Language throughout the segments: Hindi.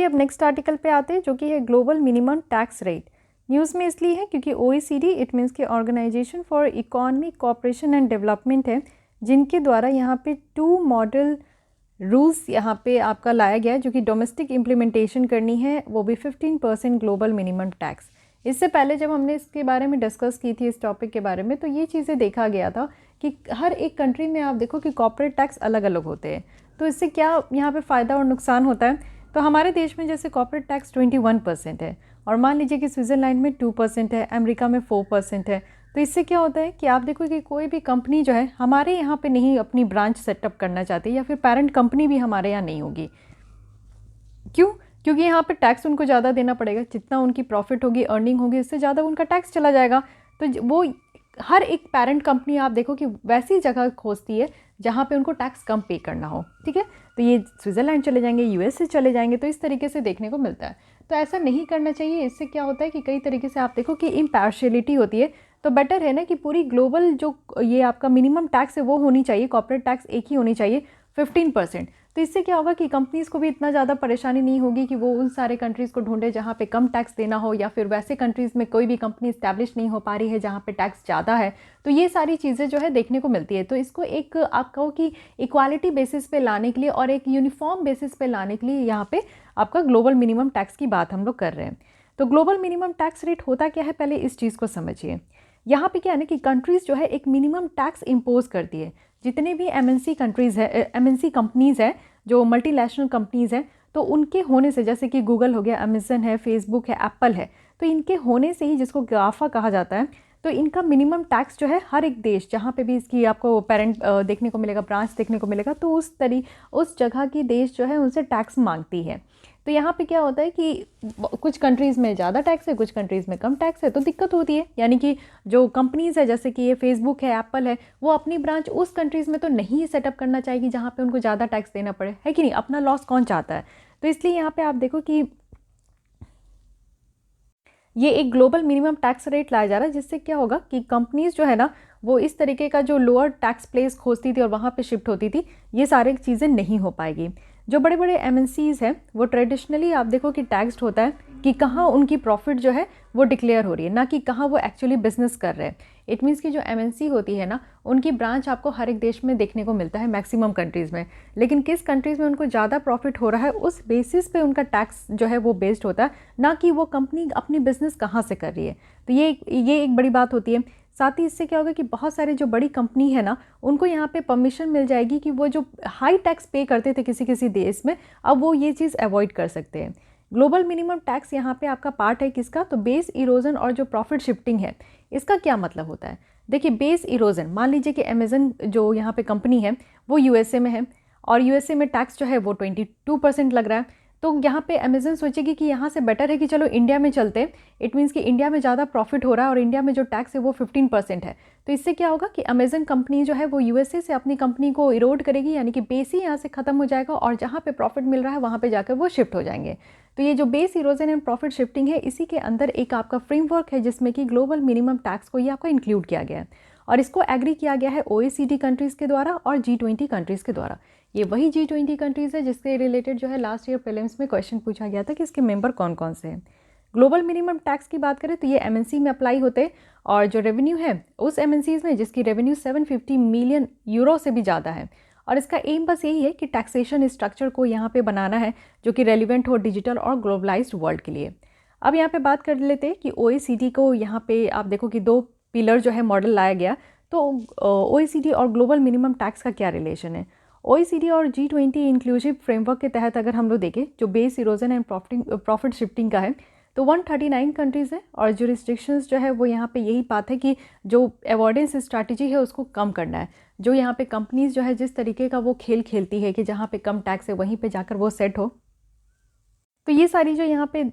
अब नेक्स्ट आर्टिकल पे आते हैं जो कि है global minimum tax rate. News में इसलिए है क्योंकि OECD इट मीन्स कि organisation for economic cooperation and development है, जिनके द्वारा यहाँ पे 2 मॉडल रूल्स यहाँ पे आपका लाया गया है जो कि डोमेस्टिक इम्प्लीमेंटेशन करनी है, वो भी 15% ग्लोबल मिनिमम टैक्स। इससे पहले जब हमने इसके बारे में डिस्कस की थी इस टॉपिक के बारे में, तो ये चीज़ें देखा गया था कि हर एक कंट्री में आप देखो कि कॉर्पोरेट टैक्स अलग अलग होते हैं। तो इससे क्या यहाँ पे फ़ायदा और नुकसान होता है। तो हमारे देश में जैसे कॉर्पोरेट टैक्स 21% है, और मान लीजिए कि स्विट्ज़रलैंड में 2% है, अमेरिका में 4% है। तो इससे क्या होता है कि आप देखो कि कोई भी कंपनी जो है हमारे यहाँ पे नहीं अपनी ब्रांच सेटअप करना चाहती, या फिर पेरेंट कंपनी भी हमारे यहाँ नहीं होगी। क्यों? क्योंकि यहाँ पे टैक्स उनको ज़्यादा देना पड़ेगा, जितना उनकी प्रॉफिट होगी, अर्निंग होगी, इससे ज़्यादा उनका टैक्स चला जाएगा। तो वो हर एक पेरेंट कंपनी आप देखो कि वैसी जगह खोजती है जहाँ पे उनको टैक्स कम पे करना हो, ठीक है। तो ये स्विट्ज़रलैंड चले जाएंगे, यूएस से चले जाएंगे, तो इस तरीके से देखने को मिलता है। तो ऐसा नहीं करना चाहिए। इससे क्या होता है कि कई तरीके से आप देखो कि इम्पार्शियलिटी होती है। तो बेटर है ना कि पूरी ग्लोबल जो ये आपका मिनिमम टैक्स है वो होनी चाहिए, कॉर्पोरेट टैक्स एक ही होनी चाहिए 15%। तो इससे क्या होगा कि कंपनीज़ को भी इतना ज़्यादा परेशानी नहीं होगी कि वो उन सारे कंट्रीज़ को ढूंढे जहाँ पे कम टैक्स देना हो, या फिर वैसे कंट्रीज़ में कोई भी कंपनी इस्टेब्लिश नहीं हो पा रही है जहाँ पे टैक्स ज़्यादा है। तो ये सारी चीज़ें जो है देखने को मिलती है। तो इसको एक आप कहो कि इक्वालिटी बेसिस पे लाने के लिए और एक यूनिफॉर्म बेसिस पे लाने के लिए यहाँ पे आपका ग्लोबल मिनिमम टैक्स की बात हम लोग कर रहे हैं। तो ग्लोबल मिनिमम टैक्स रेट होता क्या है, पहले इस चीज़ को समझिए। यहाँ पे क्या है ना कि कंट्रीज़ जो है एक मिनिमम टैक्स इम्पोज करती है। जितने भी एमएनसी कंट्रीज़ है, एमएनसी कंपनीज़ है, जो मल्टीनेशनल कंपनीज़ हैं, तो उनके होने से, जैसे कि गूगल हो गया, अमेज़न है, फेसबुक है, एप्पल है, तो इनके होने से ही, जिसको गाफा कहा जाता है, तो इनका मिनिमम टैक्स जो है हर एक देश जहाँ पे भी इसकी आपको पेरेंट देखने को मिलेगा, ब्रांच देखने को मिलेगा, तो उस जगह की देश जो है उनसे टैक्स मांगती है। तो यहाँ पे क्या होता है कि कुछ कंट्रीज़ में ज़्यादा टैक्स है, कुछ कंट्रीज़ में कम टैक्स है, तो दिक्कत होती है। यानी कि जो कंपनीज़ है, जैसे कि ये फेसबुक है, एप्पल है, वो अपनी ब्रांच उस कंट्रीज़ में तो नहीं सेटअप करना चाहेगी जहाँ पे उनको ज़्यादा टैक्स देना पड़े, है कि नहीं। अपना लॉस कौन चाहता है। तो इसलिए यहाँ पे आप देखो कि ये एक ग्लोबल मिनिमम टैक्स रेट लाया जा रहा है, जिससे क्या होगा कि कंपनीज़ जो है ना वो इस तरीके का जो लोअर टैक्स प्लेस खोजती थी और वहाँ पे शिफ्ट होती थी, ये सारी चीज़ें नहीं हो पाएगी। जो बड़े बड़े एमएनसीज़ हैं वो ट्रेडिशनली आप देखो कि टैक्सड होता है कि कहाँ उनकी प्रॉफिट जो है वो डिक्लेयर हो रही है, ना कि कहाँ वो एक्चुअली बिजनेस कर रहे हैं। इट मीन्स कि जो एमएनसी होती है ना, उनकी ब्रांच आपको हर एक देश में देखने को मिलता है, मैक्सिमम कंट्रीज़ में। लेकिन किस कंट्रीज़ में उनको ज़्यादा प्रॉफिट हो रहा है, उस बेसिस पे उनका टैक्स जो है वो बेस्ड होता है, ना कि वो कंपनी अपनी बिजनेस कहाँ से कर रही है। तो ये एक बड़ी बात होती है। साथ ही इससे क्या होगा कि बहुत सारे जो बड़ी कंपनी है ना, उनको यहाँ पे परमिशन मिल जाएगी कि वो जो हाई टैक्स पे करते थे किसी किसी देश में, अब वो ये चीज़ अवॉइड कर सकते हैं। ग्लोबल मिनिमम टैक्स यहाँ पे आपका पार्ट है किसका, तो बेस इरोजन और जो प्रॉफिट शिफ्टिंग है। इसका क्या मतलब होता है, देखिए बेस इरोजन, मान लीजिए कि अमेज़न जो यहाँ पे कंपनी है वो यूएसए में है, और यूएसए में टैक्स जो है वो 22% लग रहा है। तो यहाँ पे अमेज़न सोचेगी कि यहाँ से बेटर है कि चलो इंडिया में चलते हैं। इट मीन्स कि इंडिया में ज़्यादा प्रॉफिट हो रहा है और इंडिया में जो टैक्स है वो 15% है। तो इससे क्या होगा कि अमेज़न कंपनी जो है वो यूएसए से अपनी कंपनी को इरोड करेगी, यानी कि बेस ही यहाँ से ख़त्म हो जाएगा, और जहाँ पे प्रॉफिट मिल रहा है वहाँ पे जाकर वो शिफ्ट हो जाएंगे। तो ये जो base erosion and profit shifting है, इसी के अंदर एक आपका फ्रेमवर्क है जिसमें कि ग्लोबल मिनिमम टैक्स को ये आपका इंक्लूड किया गया है, और इसको एग्री किया गया है OECD कंट्रीज़ के द्वारा और G20 कंट्रीज़ के द्वारा। ये वही G20 कंट्रीज़ है जिसके रिलेटेड जो है लास्ट ईयर प्रीलिम्स में क्वेश्चन पूछा गया था कि इसके मेंबर कौन कौन से हैं। ग्लोबल मिनिमम टैक्स की बात करें तो ये एमएनसी में अप्लाई होते हैं, और जो रेवेन्यू है उस एमएनसीज़ में जिसकी रेवेन्यू 750 मिलियन यूरो से भी ज़्यादा है। और इसका एम बस यही है कि टैक्सेशन स्ट्रक्चर को यहाँ पे बनाना है जो कि रेलिवेंट हो डिजिटल और ग्लोबलाइज्ड वर्ल्ड के लिए। अब यहाँ पे बात कर लेते हैं कि OECD को यहाँ पे आप देखो कि 2 पिलर जो है मॉडल लाया गया। तो OECD और ग्लोबल मिनिमम टैक्स का क्या रिलेशन है। OECD और G20 इंक्लूसिव फ्रेमवर्क के तहत अगर हम लोग देखें, जो base erosion and profit shifting का है, तो 139 कंट्रीज़ है, और जुरिस्डिक्शंस जो है वो यहाँ पे यही बात है कि जो अवॉइडेंस स्ट्रैटेजी है उसको कम करना है। जो यहाँ पे कंपनीज़ जो है जिस तरीके का वो खेल खेलती है कि जहाँ पे कम टैक्स है वहीं पे जाकर वो सेट हो, तो ये सारी जो यहाँ पे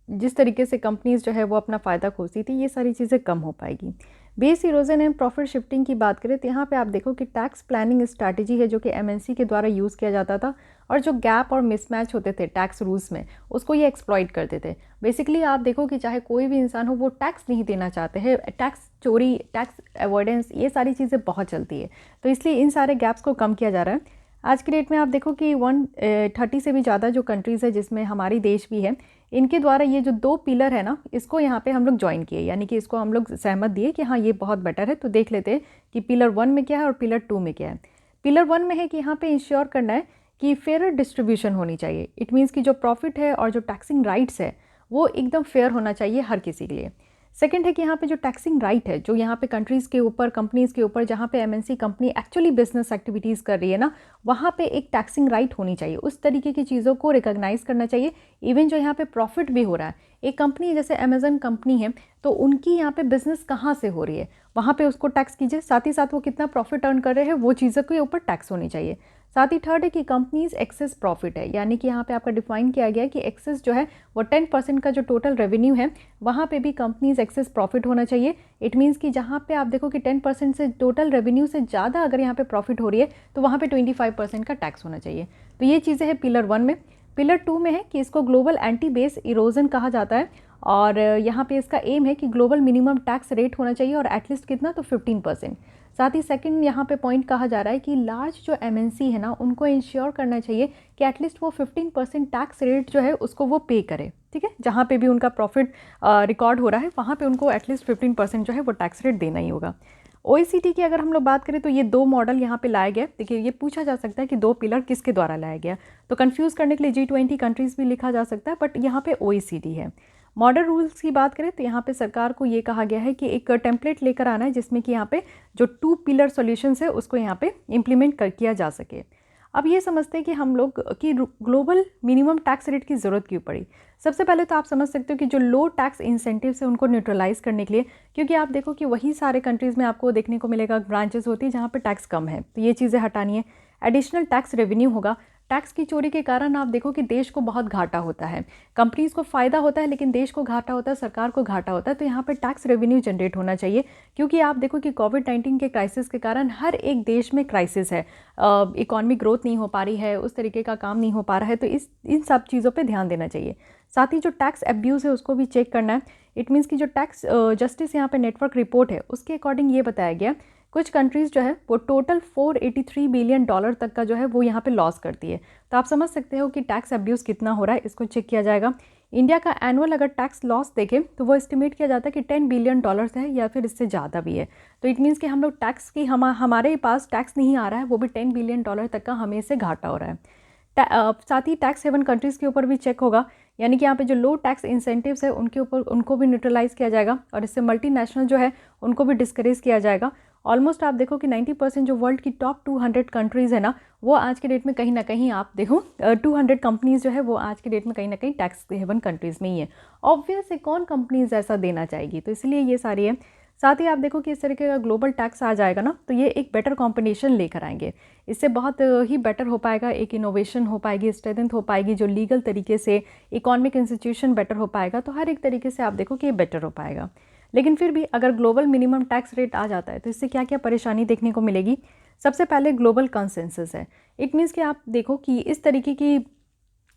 जिस तरीके से कंपनीज़ जो है वो अपना फ़ायदा खोजती थी, ये सारी चीज़ें कम हो पाएगी। Base erosion and profit shifting की बात करें तो यहाँ पे आप देखो कि टैक्स प्लानिंग स्ट्रैटेजी है जो कि एमएनसी के द्वारा यूज़ किया जाता था, और जो गैप और मिसमैच होते थे टैक्स रूल्स में, उसको ये एक्सप्लॉइट करते थे। बेसिकली आप देखो कि चाहे कोई भी इंसान हो, वो टैक्स नहीं देना चाहते हैं, टैक्स चोरी, टैक्स अवॉइडेंस, ये सारी चीज़ें बहुत चलती है। तो इसलिए इन सारे गैप्स को कम किया जा रहा है। आज की डेट में आप देखो कि 130 से भी ज़्यादा जो कंट्रीज़ है जिसमें हमारी देश भी है, इनके द्वारा ये जो 2 पिलर है ना, इसको यहाँ पे हम लोग ज्वाइन किए, यानी कि इसको हम लोग सहमत दिए कि हाँ ये बहुत बेटर है। तो देख लेते हैं कि पिलर 1 में क्या है और पिलर 2 में क्या है। पिलर 1 में है कि यहाँ पे इंश्योर करना है कि फेयर डिस्ट्रीब्यूशन होनी चाहिए। इट मीन्स कि जो प्रॉफिट है और जो टैक्सिंग राइट्स है वो एकदम फेयर होना चाहिए हर किसी के लिए। सेकंड है कि यहाँ पे जो टैक्सिंग राइट है, जो यहाँ पे कंट्रीज़ के ऊपर, कंपनीज़ के ऊपर, जहाँ पे MNC company actually business activities कर रही है ना, वहाँ पे एक टैक्सिंग राइट होनी चाहिए। उस तरीके की चीज़ों को रिकॉग्नाइज़ करना चाहिए। इवन जो यहाँ पे प्रॉफिट भी हो रहा है, एक कंपनी जैसे अमेजन कंपनी है, तो उनकी यहाँ पे बिजनेस कहाँ से हो रही है वहाँ पे उसको टैक्स कीजिए। साथ ही साथ वो कितना प्रॉफिट अर्न कर रहे हैं वो चीज़ों के ऊपर टैक्स होनी चाहिए। साथ ही थर्ड है कि कंपनीज एक्सेस प्रॉफिट है, यानी कि यहाँ पे आपका डिफाइन किया गया है कि एक्सेस जो है वो 10% का जो टोटल रेवेन्यू है वहाँ पे भी कंपनीज एक्सेस प्रॉफिट होना चाहिए। इट मीन्स कि जहाँ पे आप देखो कि 10% से टोटल रेवेन्यू से ज़्यादा अगर यहाँ पे प्रॉफिट हो रही है तो वहाँ पे 25% का टैक्स होना चाहिए। तो ये चीज़ें हैं पिलर 1 में। पिलर 2 में है कि इसको ग्लोबल एंटी बेस इरोजन कहा जाता है, और यहाँ पे इसका एम है कि ग्लोबल मिनिमम टैक्स रेट होना चाहिए, और एटलीस्ट कितना, तो 15%। साथ ही सेकंड यहाँ पे पॉइंट कहा जा रहा है कि लार्ज जो एमएनसी है ना, उनको इंश्योर करना चाहिए कि एटलीस्ट वो 15% टैक्स रेट जो है उसको वो पे करे। ठीक है, जहाँ पे भी उनका प्रॉफिट रिकॉर्ड हो रहा है वहाँ पे उनको एटलीस्ट 15% जो है वो टैक्स रेट देना ही होगा। OECD की अगर हम लोग बात करें तो ये 2 मॉडल यहाँ पे लाया गया। देखिए, ये पूछा जा सकता है कि 2 पिलर किसके द्वारा लाया गया, तो कंफ्यूज करने के लिए G20 कंट्रीज़ भी लिखा जा सकता है, बट यहाँ पे OECD है। मॉडल रूल्स की बात करें तो यहाँ पे सरकार को ये कहा गया है कि एक टेम्पलेट लेकर आना है जिसमें कि यहाँ पे जो 2 पिलर सॉल्यूशंस है उसको यहाँ पे इम्प्लीमेंट किया जा सके। अब ये समझते हैं कि हम लोग कि ग्लोबल मिनिमम टैक्स रेट की ज़रूरत क्यों पड़ी। सबसे पहले तो आप समझ सकते हो कि जो लो टैक्स इंसेंटिव्स है उनको न्यूट्रलाइज करने के लिए, क्योंकि आप देखो कि वही सारे कंट्रीज़ में आपको देखने को मिलेगा ब्रांचेस होती है जहाँ पे टैक्स कम है, तो ये चीज़ें हटानी है। एडिशनल टैक्स रेवेन्यू होगा। टैक्स की चोरी के कारण आप देखो कि देश को बहुत घाटा होता है, कंपनीज़ को फ़ायदा होता है लेकिन देश को घाटा होता है, सरकार को घाटा होता है। तो यहाँ पे टैक्स रेवेन्यू जनरेट होना चाहिए, क्योंकि आप देखो कि कोविड-19 के क्राइसिस के कारण हर एक देश में क्राइसिस है, इकॉनमिक ग्रोथ नहीं हो पा रही है, उस तरीके का काम नहीं हो पा रहा है, तो इन सब चीज़ों पे ध्यान देना चाहिए। साथ ही जो टैक्स एब्यूज़ है उसको भी चेक करना है। इट मीन्स कि जो टैक्स जस्टिस यहाँ पे नेटवर्क रिपोर्ट है उसके अकॉर्डिंग ये बताया गया कुछ कंट्रीज़ जो है वो टोटल $483 बिलियन तक का जो है वो यहाँ पे लॉस करती है। तो आप समझ सकते हो कि टैक्स एब्यूज़ कितना हो रहा है, इसको चेक किया जाएगा। इंडिया का एनुअल अगर टैक्स लॉस देखें तो वो एस्टिमेट किया जाता है कि $10 बिलियन है या फिर इससे ज़्यादा भी है। तो इट मीन्स कि हम लोग टैक्स की हमारे पास टैक्स नहीं आ रहा है, वो भी $10 बिलियन तक का हमें इससे घाटा हो रहा है। साथ ही टैक्स हेवन कंट्रीज़ के ऊपर भी चेक होगा, यानी कि यहाँ पे जो लो टैक्स इंसेंटिव्स है उनके ऊपर उनको भी न्यूट्रलाइज़ किया जाएगा, और इससे मल्टीनेशनल जो है उनको भी डिस्करेज किया जाएगा। ऑलमोस्ट आप देखो कि 90% जो वर्ल्ड की टॉप 200 कंट्रीज़ है ना, वो आज के डेट में कहीं ना कहीं आप देखो 200 कंपनीज़ जो है वो आज के डेट में कहीं ना कहीं टैक्स हेवन कंट्रीज़ में ही है। ऑब्वियस है कौन कंपनीज़ ऐसा देना चाहेगी, तो इसलिए ये सारी है। साथ ही आप देखो कि इस तरीके का ग्लोबल टैक्स आ जाएगा ना, तो ये एक बेटर कॉम्बिनेशन लेकर आएंगे। इससे बहुत ही बेटर हो पाएगा, एक इनोवेशन हो पाएगी, स्ट्रेंथ हो पाएगी, जो लीगल तरीके से इकोनॉमिक इंस्टीट्यूशन बेटर हो पाएगा, तो हर एक तरीके से आप देखो कि ये बेटर हो पाएगा। लेकिन फिर भी अगर ग्लोबल मिनिमम टैक्स रेट आ जाता है तो इससे क्या क्या परेशानी देखने को मिलेगी। सबसे पहले ग्लोबल कंसेंसस है। इट मीन्स कि आप देखो कि इस तरीके की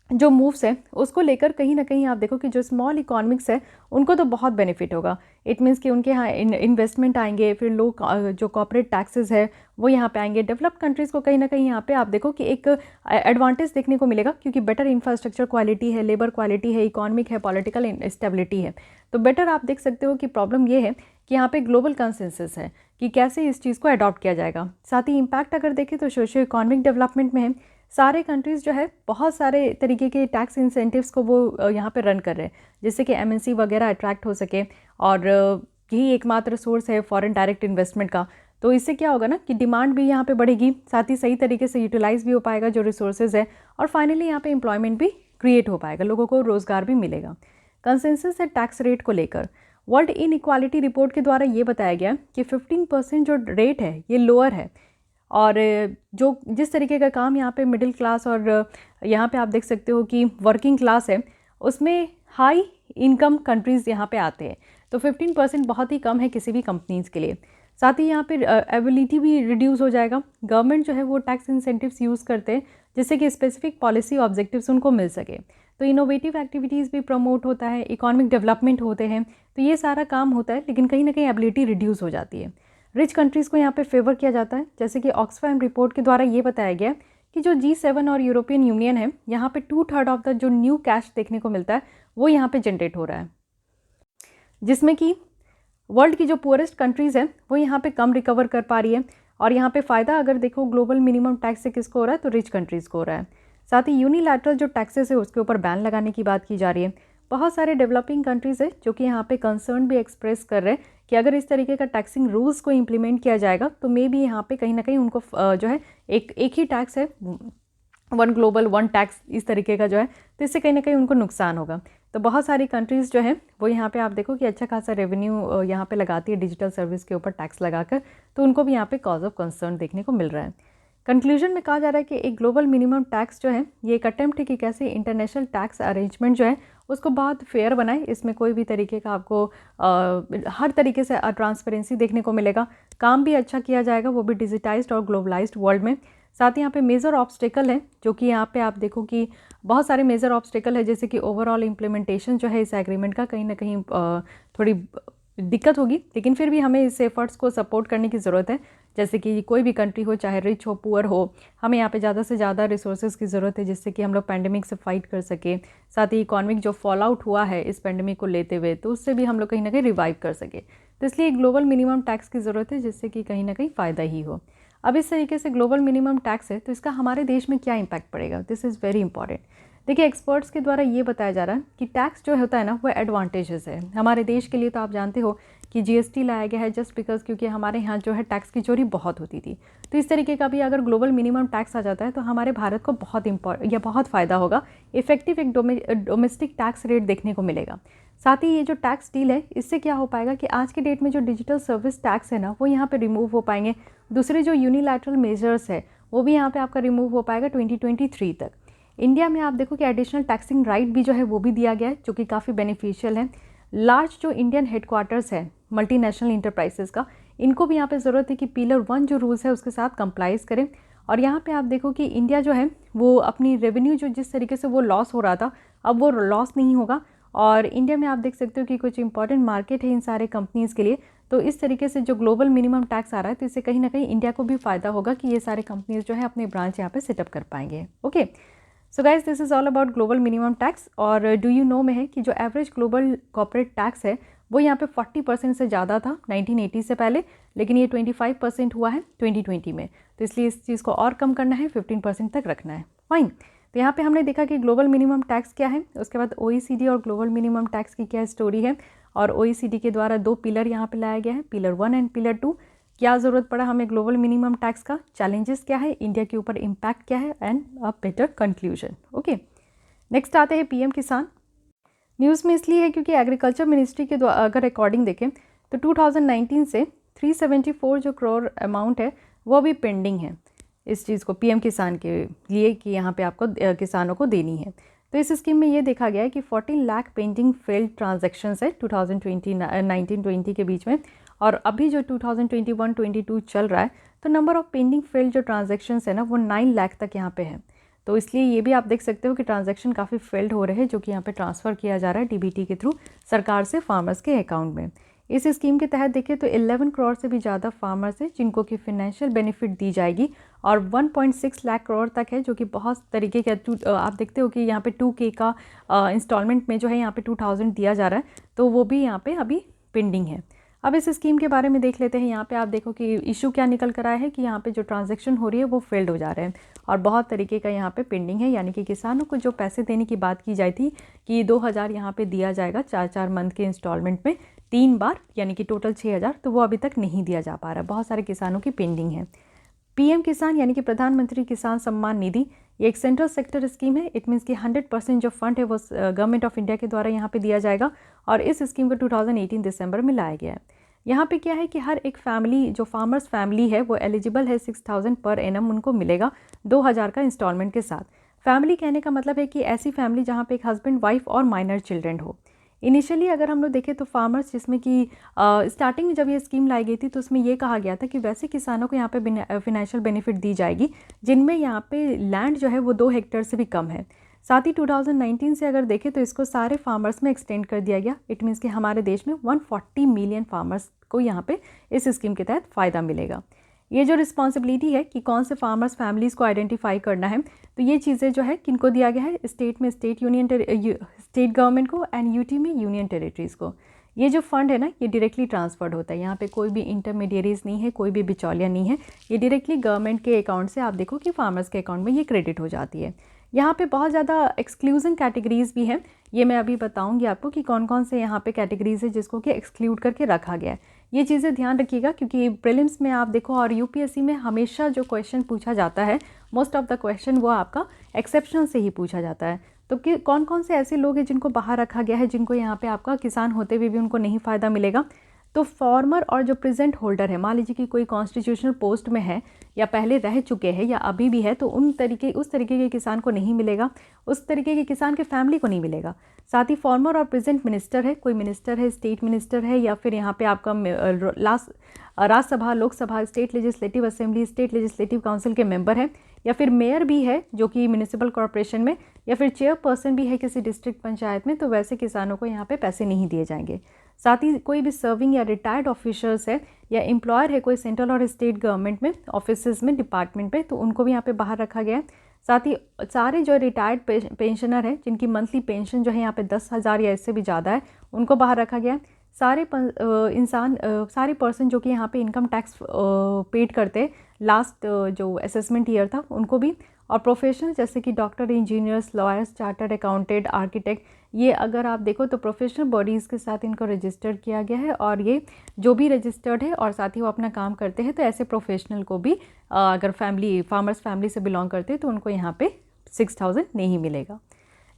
जो मूव्स है उसको लेकर कहीं ना कहीं आप देखो कि जो स्मॉल इकोनॉमिक्स है उनको तो बहुत बेनिफिट होगा। इट मीन्स कि उनके यहाँ इन्वेस्टमेंट आएंगे, फिर लोग जो कॉर्पोरेट टैक्सेस है वो यहाँ पे आएंगे। डेवलप्ड कंट्रीज़ को कहीं ना कहीं यहाँ पे आप देखो कि एक एडवांटेज देखने को मिलेगा, क्योंकि बेटर इंफ्रास्ट्रक्चर क्वालिटी है, लेबर क्वालिटी है, इकोनॉमिक है, पॉलिटिकल स्टेबिलिटी है, तो बेटर आप देख सकते हो कि प्रॉब्लम ये है कि यहाँ पे ग्लोबल कंसेंसस है कि कैसे इस चीज़ को अडॉप्ट किया जाएगा। साथ ही इम्पैक्ट अगर देखें तो सोशियो इकोनॉमिक डेवलपमेंट में है। सारे कंट्रीज़ जो है बहुत सारे तरीके के टैक्स इंसेंटिव्स को वो यहाँ पे रन कर रहे हैं, जिससे कि एमएनसी वगैरह अट्रैक्ट हो सके, और यही एकमात्र सोर्स है फॉरेन डायरेक्ट इन्वेस्टमेंट का। तो इससे क्या होगा ना कि डिमांड भी यहाँ पे बढ़ेगी, साथ ही सही तरीके से यूटिलाइज़ भी हो पाएगा जो रिसोर्सेज है, और फाइनली यहाँ पे एम्प्लॉयमेंट भी क्रिएट हो पाएगा, लोगों को रोज़गार भी मिलेगा। कंसेंसस है टैक्स रेट को लेकर। वर्ल्ड इनइक्वालिटी रिपोर्ट के द्वारा ये बताया गया कि 15% जो रेट है ये लोअर है, और जो जिस तरीके का काम यहाँ पे मिडिल क्लास और यहाँ पे आप देख सकते हो कि वर्किंग क्लास है, उसमें हाई इनकम कंट्रीज़ यहाँ पे आते हैं, तो 15% बहुत ही कम है किसी भी कंपनीज़ के लिए। साथ ही यहाँ पे एबिलिटी भी रिड्यूस हो जाएगा। गवर्नमेंट जो है वो टैक्स इंसेंटिव्स यूज़ करते हैं जिससे कि स्पेसिफिक पॉलिसी ऑब्जेक्टिव्स उनको मिल सके, तो इनोवेटिव एक्टिविटीज़ भी प्रमोट होता है, इकोनॉमिक डेवलपमेंट होते हैं, तो ये सारा काम होता है, लेकिन कहीं ना कहीं एबिलिटी रिड्यूस हो जाती है। रिच कंट्रीज़ को यहाँ पे फेवर किया जाता है, जैसे कि ऑक्सफैम रिपोर्ट के द्वारा ये बताया गया कि जो G7 और यूरोपियन यूनियन है, यहाँ पे 2/3 ऑफ द जो न्यू कैश देखने को मिलता है वो यहाँ पे जनरेट हो रहा है, जिसमें कि वर्ल्ड की जो पुअरेस्ट कंट्रीज़ हैं वो यहाँ पे कम रिकवर कर पा रही है। और यहाँ पे फ़ायदा अगर देखो ग्लोबल मिनिमम टैक्स से किसको हो रहा है, तो रिच कंट्रीज़ को हो रहा है। साथ ही यूनिलैटरल जो टैक्सेस है उसके ऊपर बैन लगाने की बात की जा रही है। बहुत सारे डेवलपिंग कंट्रीज़ है जो कि यहाँ पे कंसर्न भी एक्सप्रेस कर रहे हैं कि अगर इस तरीके का टैक्सिंग रूल्स को इम्प्लीमेंट किया जाएगा तो मे बी यहाँ पे कहीं ना कहीं उनको जो है एक ही टैक्स है, वन ग्लोबल वन टैक्स, इस तरीके का जो है, तो इससे कहीं ना कहीं उनको नुकसान होगा। तो बहुत सारी कंट्रीज़ जो है वो यहाँ पे आप देखो कि अच्छा खासा रेवेन्यू यहाँ पे लगाती है डिजिटल सर्विस के ऊपर टैक्स लगाकर, तो उनको भी यहाँ पे कॉज ऑफ कंसर्न देखने को मिल रहा है। कंक्लूजन में कहा जा रहा है कि एक ग्लोबल मिनिमम टैक्स जो है ये एक अटेम्प्ट है कि कैसे इंटरनेशनल टैक्स अरेंजमेंट जो है उसको बहुत फेयर बनाए। इसमें कोई भी तरीके का आपको हर तरीके से ट्रांसपेरेंसी देखने को मिलेगा, काम भी अच्छा किया जाएगा, वो भी डिजिटाइज्ड और ग्लोबलाइज्ड वर्ल्ड में। साथ ही यहाँ पे मेजर ऑब्स्टेकल है जो कि यहाँ पे आप देखो कि बहुत सारे मेजर ऑब्स्टेकल है, जैसे कि ओवरऑल इम्प्लीमेंटेशन जो है इस एग्रीमेंट का कहीं ना कहीं थोड़ी दिक्कत होगी, लेकिन फिर भी हमें इस एफर्ट्स को सपोर्ट करने की ज़रूरत है। जैसे कि कोई भी कंट्री हो, चाहे रिच हो पुअर हो, हमें यहाँ पे ज़्यादा से ज़्यादा रिसोर्सेज की ज़रूरत है जिससे कि हम लोग पैंडेमिक से फाइट कर सके। साथ ही इकॉनमिक जो फॉल आउट हुआ है इस पैंडेमिक को लेते हुए, तो उससे भी हम लोग कहीं ना कहीं रिवाइव कर सके। तो इसलिए ग्लोबल मिनिमम टैक्स की ज़रूरत है जिससे कि कहीं ना कहीं फ़ायदा ही हो। अब इस तरीके से ग्लोबल मिनिमम टैक्स है तो इसका हमारे देश में क्या इम्पैक्ट पड़ेगा, दिस इज़ वेरी इंपॉर्टेंट। देखिए एक्सपर्ट्स के द्वारा ये बताया जा रहा है कि टैक्स जो होता है ना वो एडवांटेजेस है हमारे देश के लिए। तो आप जानते हो कि जीएसटी लाया गया है जस्ट बिकॉज क्योंकि हमारे यहाँ जो है टैक्स की चोरी बहुत होती थी। तो इस तरीके का भी अगर ग्लोबल मिनिमम टैक्स आ जाता है तो हमारे भारत को बहुत फ़ायदा होगा, इफेक्टिव एक डोमेस्टिक टैक्स रेट देखने को मिलेगा। साथ ही ये जो टैक्स डील है इससे क्या हो पाएगा कि आज के डेट में जो डिजिटल सर्विस टैक्स है ना वो यहाँ पे रिमूव हो पाएंगे। दूसरे जो यूनिलैटरल मेजर्स है वो भी यहाँ पे आपका रिमूव हो पाएगा 2023 तक। इंडिया में आप देखो कि एडिशनल टैक्सिंग राइट भी जो है वो भी दिया गया है जो कि काफ़ी बेनिफिशियल है। लार्ज जो इंडियन हेडक्वार्टर्स है मल्टीनेशनल इंटरप्राइजेस का, इनको भी यहाँ पे ज़रूरत है कि पिलर 1 जो रूल्स है उसके साथ कंप्लाइज करें। और यहाँ पे आप देखो कि इंडिया जो है वो अपनी रेवेन्यू जो जिस तरीके से वो लॉस हो रहा था अब वो लॉस नहीं होगा। और इंडिया में आप देख सकते हो कि कुछ इंपॉर्टेंट मार्केट है इन सारे कंपनीज़ के लिए। तो इस तरीके से जो ग्लोबल मिनिमम टैक्स आ रहा है तो इससे कहीं ना कहीं इंडिया को भी फ़ायदा होगा कि ये सारे कंपनीज़ जो है अपने ब्रांच यहाँ पे सेटअप कर पाएंगे। Okay, so guys this is all about global minimum tax. और डू यू नो में है कि जो एवरेज ग्लोबल कॉर्पोरेट टैक्स है वो यहाँ पे 40% से ज़्यादा था 1980 से पहले, लेकिन ये 25% हुआ है 2020 में। तो इसलिए इस चीज़ को और कम करना है, 15% तक रखना है। फाइन, तो यहाँ पे हमने देखा कि ग्लोबल मिनिमम टैक्स क्या है, उसके बाद OECD और ग्लोबल मिनिमम टैक्स की क्या स्टोरी है। और OECD के द्वारा 2 पिलर यहाँ पे लाया गया है, पिलर 1 एंड पिलर 2। क्या ज़रूरत पड़ा हमें ग्लोबल मिनिमम टैक्स का, चैलेंजेस क्या है, इंडिया के ऊपर इम्पैक्ट क्या है, and a better conclusion. Okay, next आते हैं PM किसान। न्यूज़ में इसलिए है क्योंकि एग्रीकल्चर मिनिस्ट्री के द्वारा अगर रिकॉर्डिंग देखें तो 2019 से 374 जो करोड़ अमाउंट है वो अभी पेंडिंग है इस चीज़ को PM किसान के लिए कि यहाँ पे आपको किसानों को देनी है। तो इस स्कीम में ये देखा गया है कि 14 लाख पेंडिंग फेल्ड ट्रांजैक्शंस है 2019-20 के बीच में। और अभी जो 2021-22 चल रहा है तो नंबर ऑफ पेंडिंग फेल्ड जो ट्रांजैक्शंस है ना वो 9 लाख तक यहाँ पे है। तो इसलिए ये भी आप देख सकते हो कि ट्रांजैक्शन काफ़ी फेल्ड हो रहे हैं जो कि यहाँ पे ट्रांसफ़र किया जा रहा है DBT के थ्रू सरकार से फार्मर्स के अकाउंट में। इस स्कीम के तहत देखें तो 11 करोड़ से भी ज़्यादा फार्मर्स हैं जिनको कि फिनेंशियल बेनिफिट दी जाएगी और 1.6 लाख करोड़ तक है जो कि बहुत तरीके के आप देखते हो कि यहाँ पे 2K का इंस्टॉलमेंट में जो है यहाँ पे 2000 दिया जा रहा है, तो वो भी यहाँ पे अभी पेंडिंग है। अब इस स्कीम के बारे में देख लेते हैं। यहाँ पे आप देखो कि इशू क्या निकल कर आया है कि यहाँ पे जो ट्रांजैक्शन हो रही है वो फेल्ड हो जा रहे हैं और बहुत तरीके का यहाँ पे पेंडिंग है। यानी कि किसानों को जो पैसे देने की बात की जाती थी कि 2000 यहाँ पे दिया जाएगा 4-4 मंथ के इंस्टॉलमेंट में 3 बार, यानी कि टोटल 6000, तो वो अभी तक नहीं दिया जा पा रहा है। बहुत सारे किसानों की पेंडिंग है। PM किसान यानी कि प्रधानमंत्री किसान सम्मान निधि, ये एक सेंट्रल सेक्टर स्कीम है। इट मीन्स कि 100% जो फंड है वो गवर्नमेंट ऑफ इंडिया के द्वारा यहाँ पे दिया जाएगा और इस स्कीम को 2018 दिसंबर में लाया गया है। यहाँ पे क्या है कि हर एक फैमिली जो फार्मर्स फैमिली है वो एलिजिबल है 6000 पर एनम उनको मिलेगा 2000 का इंस्टॉलमेंट के साथ। फैमिली कहने का मतलब है कि ऐसी फैमिली जहाँ पे एक हस्बैंड वाइफ और माइनर चिल्ड्रन हो। इनिशियली अगर हम लोग देखें तो फार्मर्स जिसमें कि स्टार्टिंग में जब ये स्कीम लाई गई थी तो उसमें ये कहा गया था कि वैसे किसानों को यहाँ पे फिनेंशियल बेनिफिट दी जाएगी जिनमें यहाँ पे लैंड जो है वो 2 हेक्टेयर से भी कम है। साथ ही 2019 से अगर देखें तो इसको सारे फार्मर्स में एक्सटेंड कर दिया गया। इट मीन्स कि हमारे देश में 140 मिलियन फार्मर्स को यहाँ पे इस स्कीम के तहत फ़ायदा मिलेगा। ये जो रिस्पॉन्सिबिलिटी है कि कौन से फार्मर्स फैमिलीज़ को आइडेंटिफाई करना है, तो ये चीज़ें जो है किनको दिया गया है, स्टेट में स्टेट गवर्नमेंट को एंड यूटी में यूनियन टेरिटरीज़ को। ये जो फंड है ना, ये डायरेक्टली ट्रांसफर्ड होता है, यहाँ पे कोई भी इंटरमीडिएरीज नहीं है, कोई भी बिचौलिया नहीं है, ये डायरेक्टली गवर्नमेंट के अकाउंट से आप देखो कि फार्मर्स के अकाउंट में ये क्रेडिट हो जाती है। यहाँ पे बहुत ज़्यादा एक्सक्लूजन कैटेगरीज़ भी हैं, ये मैं अभी बताऊंगी आपको कि कौन कौन से यहाँ पे कैटेगरीज़ है जिसको कि एक्सक्लूड करके रखा गया है। ये चीज़ें ध्यान रखिएगा क्योंकि प्रीलिम्स में आप देखो और यूपीएससी में हमेशा जो क्वेश्चन पूछा जाता है, मोस्ट ऑफ द क्वेश्चन वो आपका एक्सेप्शन से ही पूछा जाता है। तो कि कौन कौन से ऐसे लोग हैं जिनको बाहर रखा गया है, जिनको यहाँ पे आपका किसान होते हुए भी उनको नहीं फ़ायदा मिलेगा। तो फॉर्मर और जो प्रेजेंट होल्डर है, मान लीजिए कि कोई कॉन्स्टिट्यूशनल पोस्ट में है या पहले रह चुके हैं या अभी भी है, तो उस तरीके के किसान को नहीं मिलेगा, उस तरीके के किसान के फैमिली को नहीं मिलेगा। साथ ही फॉर्मर और प्रेजेंट मिनिस्टर है, कोई मिनिस्टर है, स्टेट मिनिस्टर है, या फिर यहाँ पे आपका Rajya Sabha, Lok Sabha, state legislative assembly, state legislative council के मेंबर है, या फिर मेयर भी है जो कि म्यूनिसिपल कॉरपोरेशन में, या फिर चेयरपर्सन भी है किसी डिस्ट्रिक्ट पंचायत में, तो वैसे किसानों को यहाँ पे पैसे नहीं दिए जाएंगे। साथ ही कोई भी सर्विंग या रिटायर्ड ऑफिसर्स है या एम्प्लॉयर है कोई सेंट्रल और स्टेट गवर्नमेंट में, ऑफिसेज में, डिपार्टमेंट में, तो उनको भी यहाँ पे बाहर रखा गया है। साथ ही सारे जो रिटायर्ड पेंशनर हैं जिनकी मंथली पेंशन जो है यहाँ पे 10,000 या इससे भी ज़्यादा है, उनको बाहर रखा गया है। सारे सारे पर्सन जो कि यहाँ पे इनकम टैक्स पेड करते लास्ट जो असेसमेंट ईयर था, उनको भी। और प्रोफेशनल जैसे कि doctor, engineers, lawyers, chartered accountant, architect, ये अगर आप देखो तो प्रोफेशनल बॉडीज़ के साथ इनको रजिस्टर्ड किया गया है, और ये जो भी रजिस्टर्ड है और साथ ही वो अपना काम करते हैं, तो ऐसे प्रोफेशनल को भी अगर फार्मर्स फैमिली से बिलोंग करते हैं तो उनको यहाँ पे 6,000 नहीं मिलेगा।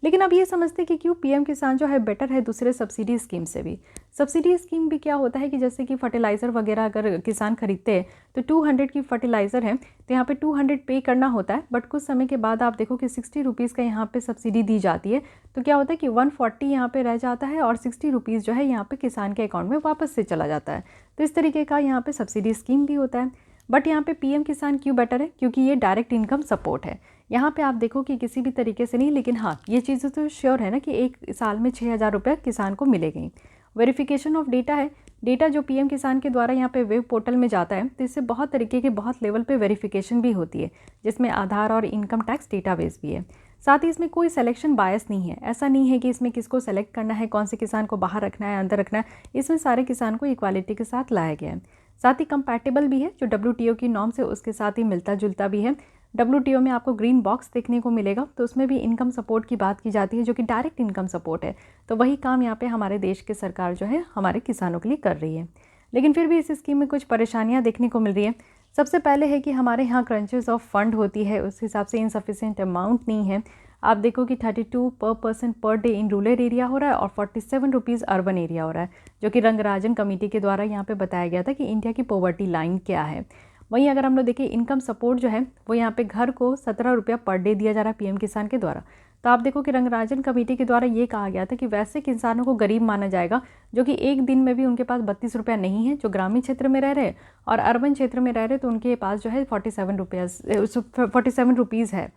लेकिन अब ये समझते कि क्यों पीएम किसान जो है बेटर है दूसरे सब्सिडी स्कीम से भी। सब्सिडी स्कीम भी क्या होता है कि जैसे कि फर्टिलाइज़र वगैरह अगर किसान खरीदते हैं तो 200 की फर्टिलाइज़र है तो यहाँ पे 200 पे करना होता है, बट कुछ समय के बाद आप देखो कि 60 रुपीज़ का यहाँ पे सब्सिडी दी जाती है, तो क्या होता है कि 140 यहाँ पे रह जाता है और 60 रुपीज़ जो है यहाँ पे किसान के अकाउंट में वापस से चला जाता है। तो इस तरीके का यहाँ पे सब्सिडी स्कीम भी होता है। बट यहाँ पे पीएम किसान क्यों बेटर है? क्योंकि ये डायरेक्ट इनकम सपोर्ट है। यहाँ पे आप देखो कि किसी भी तरीके से नहीं, लेकिन हाँ ये चीज़ें तो श्योर है ना कि एक साल में 6,000 रुपये किसान को मिलेंगे। वेरिफिकेशन ऑफ डेटा है, डेटा जो पीएम किसान के द्वारा यहाँ पे वेब पोर्टल में जाता है, तो इससे बहुत तरीके के बहुत लेवल पे वेरिफिकेशन भी होती है, जिसमें आधार और इनकम टैक्स डेटाबेस भी है। साथ ही इसमें कोई सिलेक्शन बायस नहीं है, ऐसा नहीं है कि इसमें किसको सेलेक्ट करना है, कौन से किसान को बाहर रखना है, अंदर रखना है, इसमें सारे किसान को इक्वालिटी के साथ लाया गया है। साथ ही कंपैटिबल भी है, जो WTO की नॉर्म से उसके साथ ही मिलता जुलता भी है। WTO में आपको ग्रीन बॉक्स देखने को मिलेगा, तो उसमें भी इनकम सपोर्ट की बात की जाती है, जो कि डायरेक्ट इनकम सपोर्ट है। तो वही काम यहाँ पे हमारे देश की सरकार जो है हमारे किसानों के लिए कर रही है। लेकिन फिर भी इस स्कीम में कुछ परेशानियाँ देखने को मिल रही है। सबसे पहले है कि हमारे यहाँ क्रंचेस ऑफ फंड होती है, उस हिसाब से इनसफिशिएंट अमाउंट नहीं है। आप देखो कि 32 पर person per day in rural area हो रहा है और 47 रुपीज़ अर्बन एरिया हो रहा है, जो कि रंगराजन कमेटी के द्वारा यहाँ पे बताया गया था कि इंडिया की पॉवर्टी लाइन क्या है। वहीं अगर हम लोग देखें इनकम सपोर्ट जो है वो यहाँ पे घर को 17 रुपया पर डे दिया जा रहा है पीएम किसान के द्वारा। तो आप देखो कि रंगराजन कमेटी के द्वारा ये कहा गया था कि वैसे किसानों को गरीब माना जाएगा जो कि एक दिन में भी उनके पास 32 रुपया नहीं है, जो ग्रामीण क्षेत्र में रह रहे और अर्बन क्षेत्र में रह रहे, तो उनके पास जो है 47 रुपीज़ है।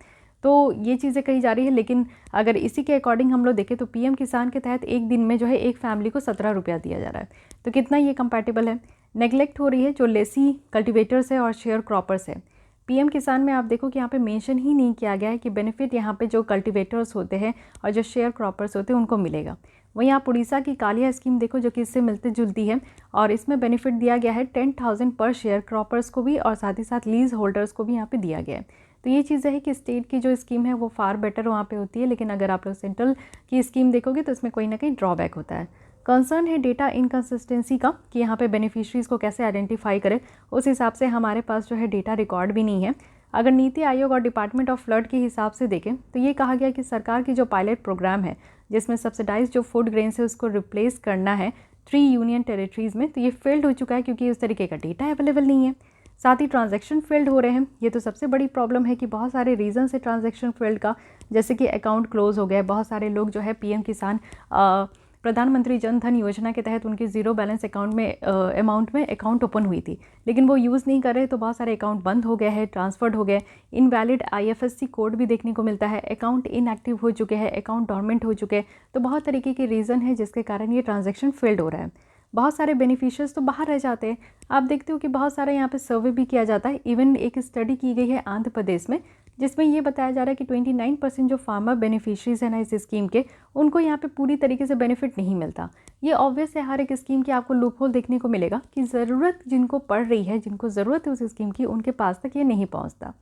तो ये चीज़ें कही जा रही है। लेकिन अगर इसी के अकॉर्डिंग हम लोग देखें तो पीएम किसान के तहत एक दिन में जो है एक फैमिली को 17 रुपया दिया जा रहा है, तो कितना ये कंपैटिबल है। नेग्लेक्ट हो रही है जो लेसी कल्टिवेटर्स है और शेयर क्रॉपर्स है। पीएम किसान में आप देखो कि यहाँ पे मेंशन ही नहीं किया गया है कि बेनिफिट यहाँ पे जो कल्टिवेटर्स होते हैं और जो शेयर क्रॉपर्स होते हैं उनको मिलेगा। वहीं आप उड़ीसा की कालिया स्कीम देखो जो कि इससे मिलती जुलती है, और इसमें बेनिफिट दिया गया है 10,000 पर शेयर क्रॉपर्स को भी, और साथ ही साथ लीज होल्डर्स को भी यहाँ पे दिया गया है। तो ये चीज़ है कि स्टेट की जो स्कीम है वो फार बेटर वहाँ पे होती है, लेकिन अगर आप लोग सेंट्रल की स्कीम देखोगे तो इसमें कोई ना कहीं ड्रॉबैक होता है। कंसर्न है डेटा इनकन्सिस्टेंसी का कि यहाँ पे बेनिफिशरीज़ को कैसे आइडेंटिफाई करें, उस हिसाब से हमारे पास जो है डेटा रिकॉर्ड भी नहीं है। अगर नीति आयोग और डिपार्टमेंट ऑफ फ्लड के हिसाब से देखें तो ये कहा गया कि सरकार की जो पायलट प्रोग्राम है जिसमें सब्सिडाइज जो फूड ग्रेन्स है उसको रिप्लेस करना है 3 यूनियन टेरिटरीज़ में, तो ये फेल्ड हो चुका है क्योंकि उस तरीके का डेटा अवेलेबल नहीं है। साथ ही ट्रांजैक्शन फेल्ड हो रहे हैं, ये तो सबसे बड़ी प्रॉब्लम है कि बहुत सारे रीज़न से ट्रांजैक्शन फेल्ड का, जैसे कि अकाउंट क्लोज हो गया। बहुत सारे लोग जो है पीएम किसान प्रधानमंत्री जन धन योजना के तहत उनकी ज़ीरो बैलेंस अकाउंट में अमाउंट में अकाउंट ओपन हुई थी, लेकिन वो यूज़ नहीं कर रहे, तो बहुत सारे अकाउंट बंद हो गए हैं, ट्रांसफर्ड हो गए। इनवैलिड IFSC कोड भी देखने को मिलता है, अकाउंट इनएक्टिव हो चुके हैं, अकाउंट डॉर्मेंट हो चुके हैं। तो बहुत तरीके के रीज़न है जिसके कारण ये ट्रांजैक्शन फेल्ड हो रहा है। बहुत सारे बेनिफिशियर्स तो बाहर रह जाते हैं। आप देखते हो कि बहुत सारा यहाँ पे सर्वे भी किया जाता है। इवन एक स्टडी की गई है आंध्र प्रदेश में, जिसमें ये बताया जा रहा है कि 29% जो फार्मर बेनिफिशरीज हैं ना इस स्कीम के, उनको यहाँ पे पूरी तरीके से बेनिफिट नहीं मिलता। ये ऑब्वियस है, हर एक स्कीम की आपको लूपहोल देखने को मिलेगा कि ज़रूरत जिनको पड़ रही है, जिनको ज़रूरत है उस स्कीम की, उनके पास तक ये नहीं पहुँचता।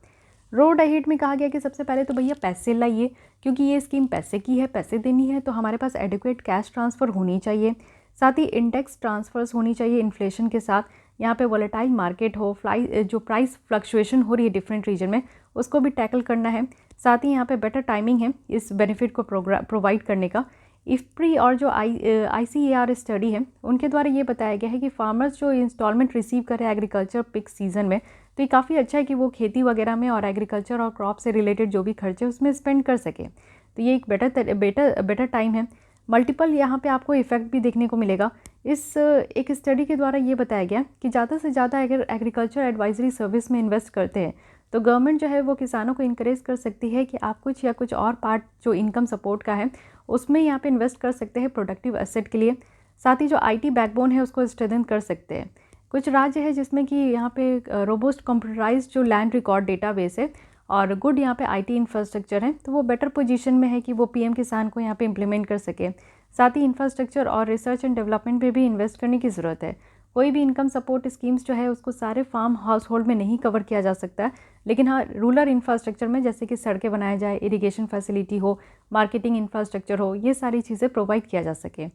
रोड अहेड में कहा गया कि सबसे पहले तो भैया पैसे लाइए, क्योंकि ये स्कीम पैसे की है, पैसे देनी है तो हमारे पास एडिक्वेट कैश ट्रांसफ़र होनी चाहिए। साथ ही इंडेक्स ट्रांसफर्स होनी चाहिए इन्फ्लेशन के साथ। यहाँ पे वोलेटाइल मार्केट हो, जो प्राइस फ्लक्चुएशन हो रही है डिफरेंट रीजन में, उसको भी टैकल करना है। साथ ही यहाँ पे बेटर टाइमिंग है इस बेनिफिट को प्रोवाइड करने का। इफ्प्री और जो ICAR स्टडी है, उनके द्वारा ये बताया गया है कि फार्मर्स जो इंस्टॉलमेंट रिसीव कर रहे हैं एग्रीकल्चर पिक सीज़न में, तो ये काफ़ी अच्छा है कि वो खेती वगैरह में और एग्रीकल्चर और क्रॉप से रिलेटेड जो भी खर्चे उसमें स्पेंड कर सके। तो ये एक बेटर टाइम है। मल्टीपल यहाँ पे आपको इफेक्ट भी देखने को मिलेगा। इस एक स्टडी के द्वारा ये बताया गया कि ज़्यादा से ज़्यादा अगर एग्रीकल्चर एडवाइजरी सर्विस में इन्वेस्ट करते हैं तो गवर्नमेंट जो है वो किसानों को इनकरेज कर सकती है कि आप कुछ या कुछ और पार्ट जो इनकम सपोर्ट का है उसमें यहाँ पे इन्वेस्ट कर सकते हैं प्रोडक्टिव एसेट के लिए। साथ ही जो IT बैकबोन है उसको स्ट्रेंथन कर सकते हैं। कुछ राज्य है जिसमें कि यहाँ पे रोबोस्ट कंप्यूटराइज्ड जो लैंड रिकॉर्ड डेटाबेस है और गुड यहाँ पे IT इंफ्रास्ट्रक्चर है, तो वो बेटर पोजीशन में है कि वो PM किसान को यहाँ पे इम्प्लीमेंट कर सके। साथ ही इंफ्रास्ट्रक्चर और रिसर्च एंड डेवलपमेंट पे भी इन्वेस्ट करने की ज़रूरत है। कोई भी इनकम सपोर्ट स्कीम्स जो है उसको सारे फार्म हाउस होल्ड में नहीं कवर किया जा सकता है, लेकिन हाँ रूरल इंफ्रास्ट्रक्चर में जैसे कि सड़कें बनाया जाए, इरिगेशन फैसिलिटी हो, मार्केटिंग इंफ्रास्ट्रक्चर हो, ये सारी चीज़ें प्रोवाइड किया जा सके।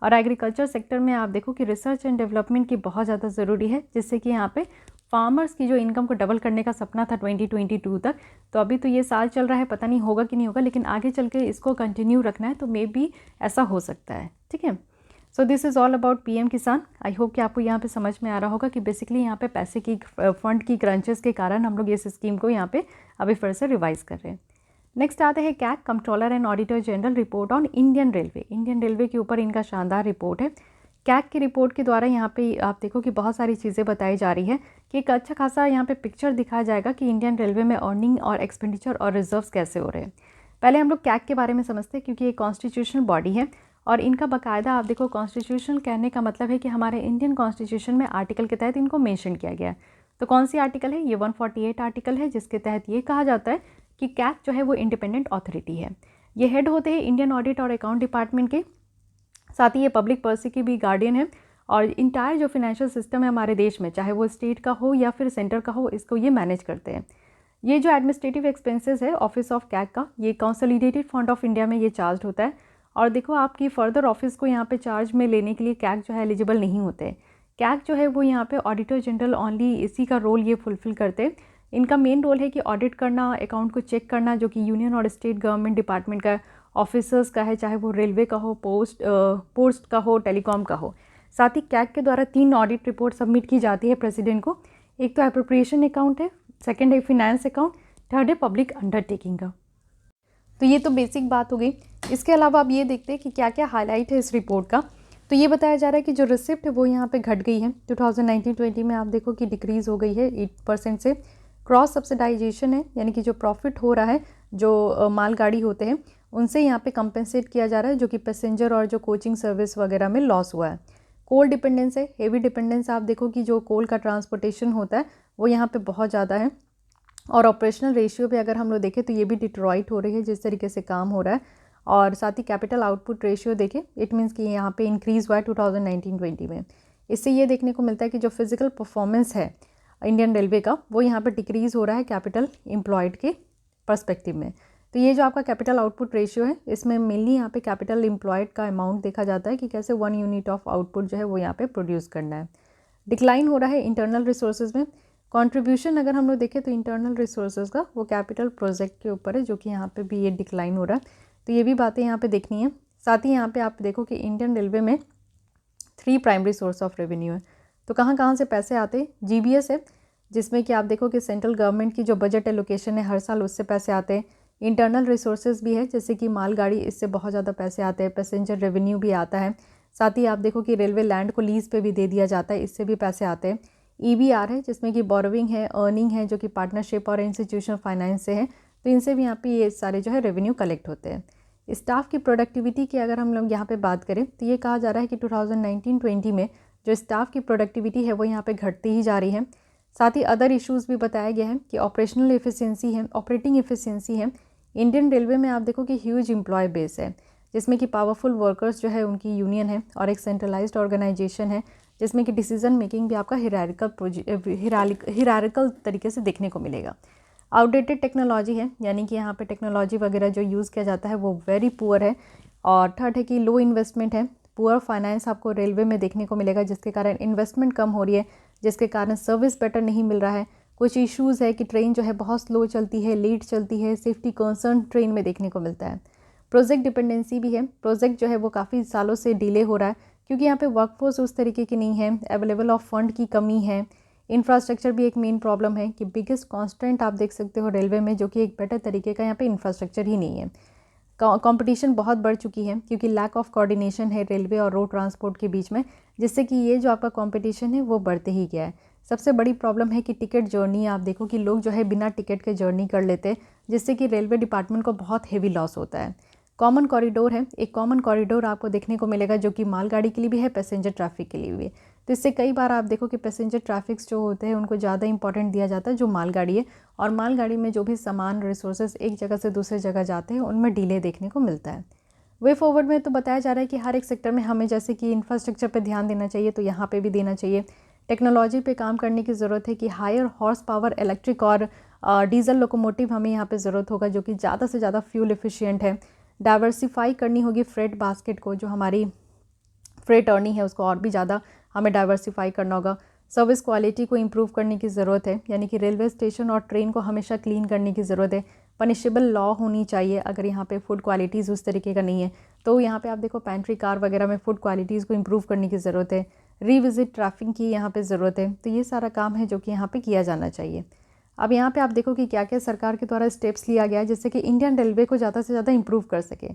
और एग्रीकल्चर सेक्टर में आप देखो कि रिसर्च एंड डेवलपमेंट की बहुत ज़्यादा ज़रूरी है, जिससे कि यहाँ पे फार्मर्स की जो इनकम को डबल करने का सपना था 2022 तक, तो अभी तो ये साल चल रहा है, पता नहीं होगा कि नहीं होगा, लेकिन आगे चल के इसको कंटिन्यू रखना है तो मे बी ऐसा हो सकता है। ठीक है, so this is all about PM किसान। आई होप कि आपको यहाँ पे समझ में आ रहा होगा कि बेसिकली यहाँ पे पैसे की फंड की क्रंचेस के कारण हम लोग इस स्कीम को यहाँ पे अभी फिर से रिवाइज़ कर रहे हैं। नेक्स्ट आते हैं CAG, controller and auditor general report on Indian railway. Indian railway के ऊपर इनका शानदार रिपोर्ट है। कैग की रिपोर्ट के द्वारा यहाँ पे आप देखो कि बहुत सारी चीज़ें बताई जा रही है कि एक अच्छा खासा यहाँ पे पिक्चर दिखाया जाएगा कि इंडियन रेलवे में अर्निंग और एक्सपेंडिचर और रिजर्व्स कैसे हो रहे हैं। पहले हम लोग कैग के बारे में समझते हैं, क्योंकि ये कॉन्स्टिट्यूशनल बॉडी है और इनका बाकायदा आप देखो कॉन्स्टिट्यूशनल कहने का मतलब है कि हमारे इंडियन कॉन्स्टिट्यूशन में आर्टिकल के तहत इनको मेंशन किया गया है। तो कौन सी आर्टिकल है? ये 148 आर्टिकल है, जिसके तहत ये कहा जाता है कि कैग जो है वो इंडिपेंडेंट अथॉरिटी है। ये हेड होते हैं इंडियन ऑडिट और अकाउंट डिपार्टमेंट के। साथ ही ये पब्लिक पर्सी की भी गार्डियन है और इंटायर जो फाइनेंशियल सिस्टम है हमारे देश में, चाहे वो स्टेट का हो या फिर सेंटर का हो, इसको ये मैनेज करते हैं। ये जो एडमिनिस्ट्रेटिव एक्सपेंसेस है ऑफिस ऑफ कैग का, ये कंसोलिडेटेड फंड ऑफ इंडिया में ये चार्ज होता है। और देखो आपकी फर्दर ऑफिस को यहाँ पे चार्ज में लेने के लिए कैग जो है एलिजिबल नहीं होते। कैग जो है वो यहाँ पे ऑडिटर जनरल ओनली इसी का रोल ये फुलफिल करते हैं। इनका मेन रोल है कि ऑडिट करना, अकाउंट को चेक करना, जो कि यूनियन और स्टेट गवर्नमेंट डिपार्टमेंट का ऑफिसर्स का है, चाहे वो रेलवे का हो, पोस्ट का हो, टेलीकॉम का हो। साथ ही कैग के द्वारा 3 ऑडिट रिपोर्ट सबमिट की जाती है प्रेसिडेंट को। एक तो एप्रोप्रिएशन अकाउंट है, सेकंड है फिनेंस अकाउंट, थर्ड है पब्लिक अंडरटेकिंग का। तो ये तो बेसिक बात हो गई। इसके अलावा आप ये देखते हैं कि क्या क्या हाईलाइट है इस रिपोर्ट का। तो ये बताया जा रहा है कि जो रिसिप्ट है वो यहाँ पे घट गई है 2019-20 में, आप देखो कि डिक्रीज़ हो गई है 8% से। क्रॉस सब्सिडाइजेशन है, यानी कि जो प्रॉफिट हो रहा है जो मालगाड़ी होते हैं उनसे यहाँ पे कंपेंसेट किया जा रहा है, जो कि पैसेंजर और जो कोचिंग सर्विस वगैरह में लॉस हुआ है। कोल डिपेंडेंस है, हेवी डिपेंडेंस, आप देखो कि जो कोल का ट्रांसपोर्टेशन होता है वो यहाँ पे बहुत ज़्यादा है। और ऑपरेशनल रेशियो पे अगर हम लोग देखें तो ये भी डिट्रॉइट हो रही है जिस तरीके से काम हो रहा है। और साथ ही कैपिटल आउटपुट रेशियो देखें, इट मीन्स कि यहाँ पे इंक्रीज़ हुआ है 2019-20 में। इससे ये देखने को मिलता है कि जो फिजिकल परफॉर्मेंस है इंडियन रेलवे का वो यहाँ पे डिक्रीज़ हो रहा है कैपिटल एम्प्लॉयड के पर्सपेक्टिव में। तो ये जो आपका कैपिटल आउटपुट रेशियो है, इसमें मेनली यहाँ पे कैपिटल एम्प्लॉयड का अमाउंट देखा जाता है कि कैसे 1 यूनिट ऑफ आउटपुट जो है वो यहाँ पे प्रोड्यूस करना है। डिक्लाइन हो रहा है इंटरनल रिसोर्सेज में। कंट्रीब्यूशन अगर हम लोग देखें तो इंटरनल रिसोर्सेज का वो कैपिटल प्रोजेक्ट के ऊपर है, जो कि यहाँ पे भी ये डिक्लाइन हो रहा है। तो ये भी बातें यहाँ पे देखनी है। साथ ही यहाँ पे आप देखो कि इंडियन रेलवे में 3 प्राइमरी सोर्स ऑफ रेवेन्यू है। तो कहाँ कहाँ से पैसे आते हैं? GBS है, जिसमें कि आप देखो कि सेंट्रल गवर्नमेंट की जो बजट एलोकेशन है हर साल उससे पैसे आते हैं। इंटरनल रिसोर्सेज भी है, जैसे कि मालगाड़ी, इससे बहुत ज़्यादा पैसे आते हैं। पैसेंजर रेवेन्यू भी आता है। साथ ही आप देखो कि रेलवे लैंड को लीज पे भी दे दिया जाता है, इससे भी पैसे आते हैं। EBR है, जिसमें कि बोरोविंग है, अर्निंग है, जो कि पार्टनरशिप और इंस्टीट्यूशनल फाइनेंस से है। तो इनसे भी यहाँ पे ये सारे जो है रेवेन्यू कलेक्ट होते हैं। स्टाफ की प्रोडक्टिविटी की अगर हम लोग यहाँ पे बात करें तो ये कहा जा रहा है कि 2019-20 में जो स्टाफ की प्रोडक्टिविटी है वो यहाँ पे घटती ही जा रही है। साथ ही अदर इश्यूज़ भी बताया गया है कि ऑपरेशनल एफिशिएंसी है, ऑपरेटिंग एफिशिएंसी है। इंडियन रेलवे में आप देखो कि ह्यूज एम्प्लॉय बेस है, जिसमें कि पावरफुल वर्कर्स जो है उनकी यूनियन है और एक सेंट्रलाइज्ड ऑर्गेनाइजेशन है, जिसमें कि डिसीजन मेकिंग भी आपका हिरारिकल तरीके से देखने को मिलेगा। आउटडेटेड टेक्नोलॉजी है, यानी कि यहाँ पे टेक्नोलॉजी वगैरह जो यूज़ किया जाता है वो वेरी पुअर है। और थर्ड है कि लो इन्वेस्टमेंट है, पुअर फाइनेंस आपको रेलवे में देखने को मिलेगा, जिसके कारण इन्वेस्टमेंट कम हो रही है, जिसके कारण सर्विस बेटर नहीं मिल रहा है। कुछ इश्यूज़ है कि ट्रेन जो है बहुत स्लो चलती है, लेट चलती है, सेफ्टी कंसर्न ट्रेन में देखने को मिलता है। प्रोजेक्ट डिपेंडेंसी भी है, प्रोजेक्ट जो है वो काफ़ी सालों से डिले हो रहा है क्योंकि यहाँ पे वर्कफोर्स उस तरीके की नहीं है, अवेलेबल ऑफ फंड की कमी है, इंफ्रास्ट्रक्चर भी एक मेन प्रॉब्लम है कि बिगेस्ट कॉन्स्टेंट आप देख सकते हो रेलवे में, जो कि एक बेटर तरीके का यहाँ पे इंफ्रास्ट्रक्चर ही नहीं है। कंपटीशन बहुत बढ़ चुकी है क्योंकि लैक ऑफ कोऑर्डिनेशन है रेलवे और रोड ट्रांसपोर्ट के बीच में, जिससे कि ये जो आपका कंपटीशन है वो बढ़ते ही गया है। सबसे बड़ी प्रॉब्लम है कि टिकट जर्नी, आप देखो कि लोग जो है बिना टिकट के जर्नी कर लेते हैं, जिससे कि रेलवे डिपार्टमेंट को बहुत हेवी लॉस होता है। कॉमन कॉरिडोर है, एक कॉमन कॉरिडोर आपको देखने को मिलेगा जो कि मालगाड़ी के लिए भी है, पैसेंजर ट्रैफिक के लिए भी है। तो इससे कई बार आप देखो कि पैसेंजर ट्रैफिक्स जो होते हैं उनको ज़्यादा इंपॉर्टेंट दिया जाता है जो मालगाड़ी है, और मालगाड़ी में जो भी सामान रिसोर्सेज एक जगह से दूसरे जगह जाते हैं उनमें डिले देखने को मिलता है। वे फॉरवर्ड में तो बताया जा रहा है कि हर एक सेक्टर में हमें जैसे कि इंफ्रास्ट्रक्चर पर ध्यान देना चाहिए, तो यहाँ पे भी देना चाहिए। टेक्नोलॉजी पे काम करने की ज़रूरत है कि हायर हॉर्स पावर इलेक्ट्रिक और डीजल लोकोमोटिव हमें यहाँ पे ज़रूरत होगा, जो कि ज़्यादा से ज़्यादा फ्यूल एफिशिएंट है। डाइवर्सिफाई करनी होगी फ्रेट बास्केट को, जो हमारी फ्रेट अर्निंग है उसको और भी ज़्यादा हमें डाइवर्सिफाई करना होगा। सर्विस क्वालिटी को इम्प्रूव करने की ज़रूरत है, यानी कि रेलवे स्टेशन और ट्रेन को हमेशा क्लीन करने की ज़रूरत है। पनिशेबल लॉ होनी चाहिए अगर यहाँ पे फूड क्वालिटीज़ उस तरीके का नहीं है, तो यहाँ पे आप देखो पेंट्री कार वगैरह में फूड क्वालिटीज़ को इम्प्रूव करने की ज़रूरत है। रीविजिट ट्रैफिक की यहाँ पे ज़रूरत है। तो ये सारा काम है जो कि यहाँ पे किया जाना चाहिए। अब यहाँ पे आप देखो कि क्या क्या सरकार के द्वारा स्टेप्स लिया गया है जिससे कि इंडियन रेलवे को ज़्यादा से ज़्यादा इंप्रूव कर सके।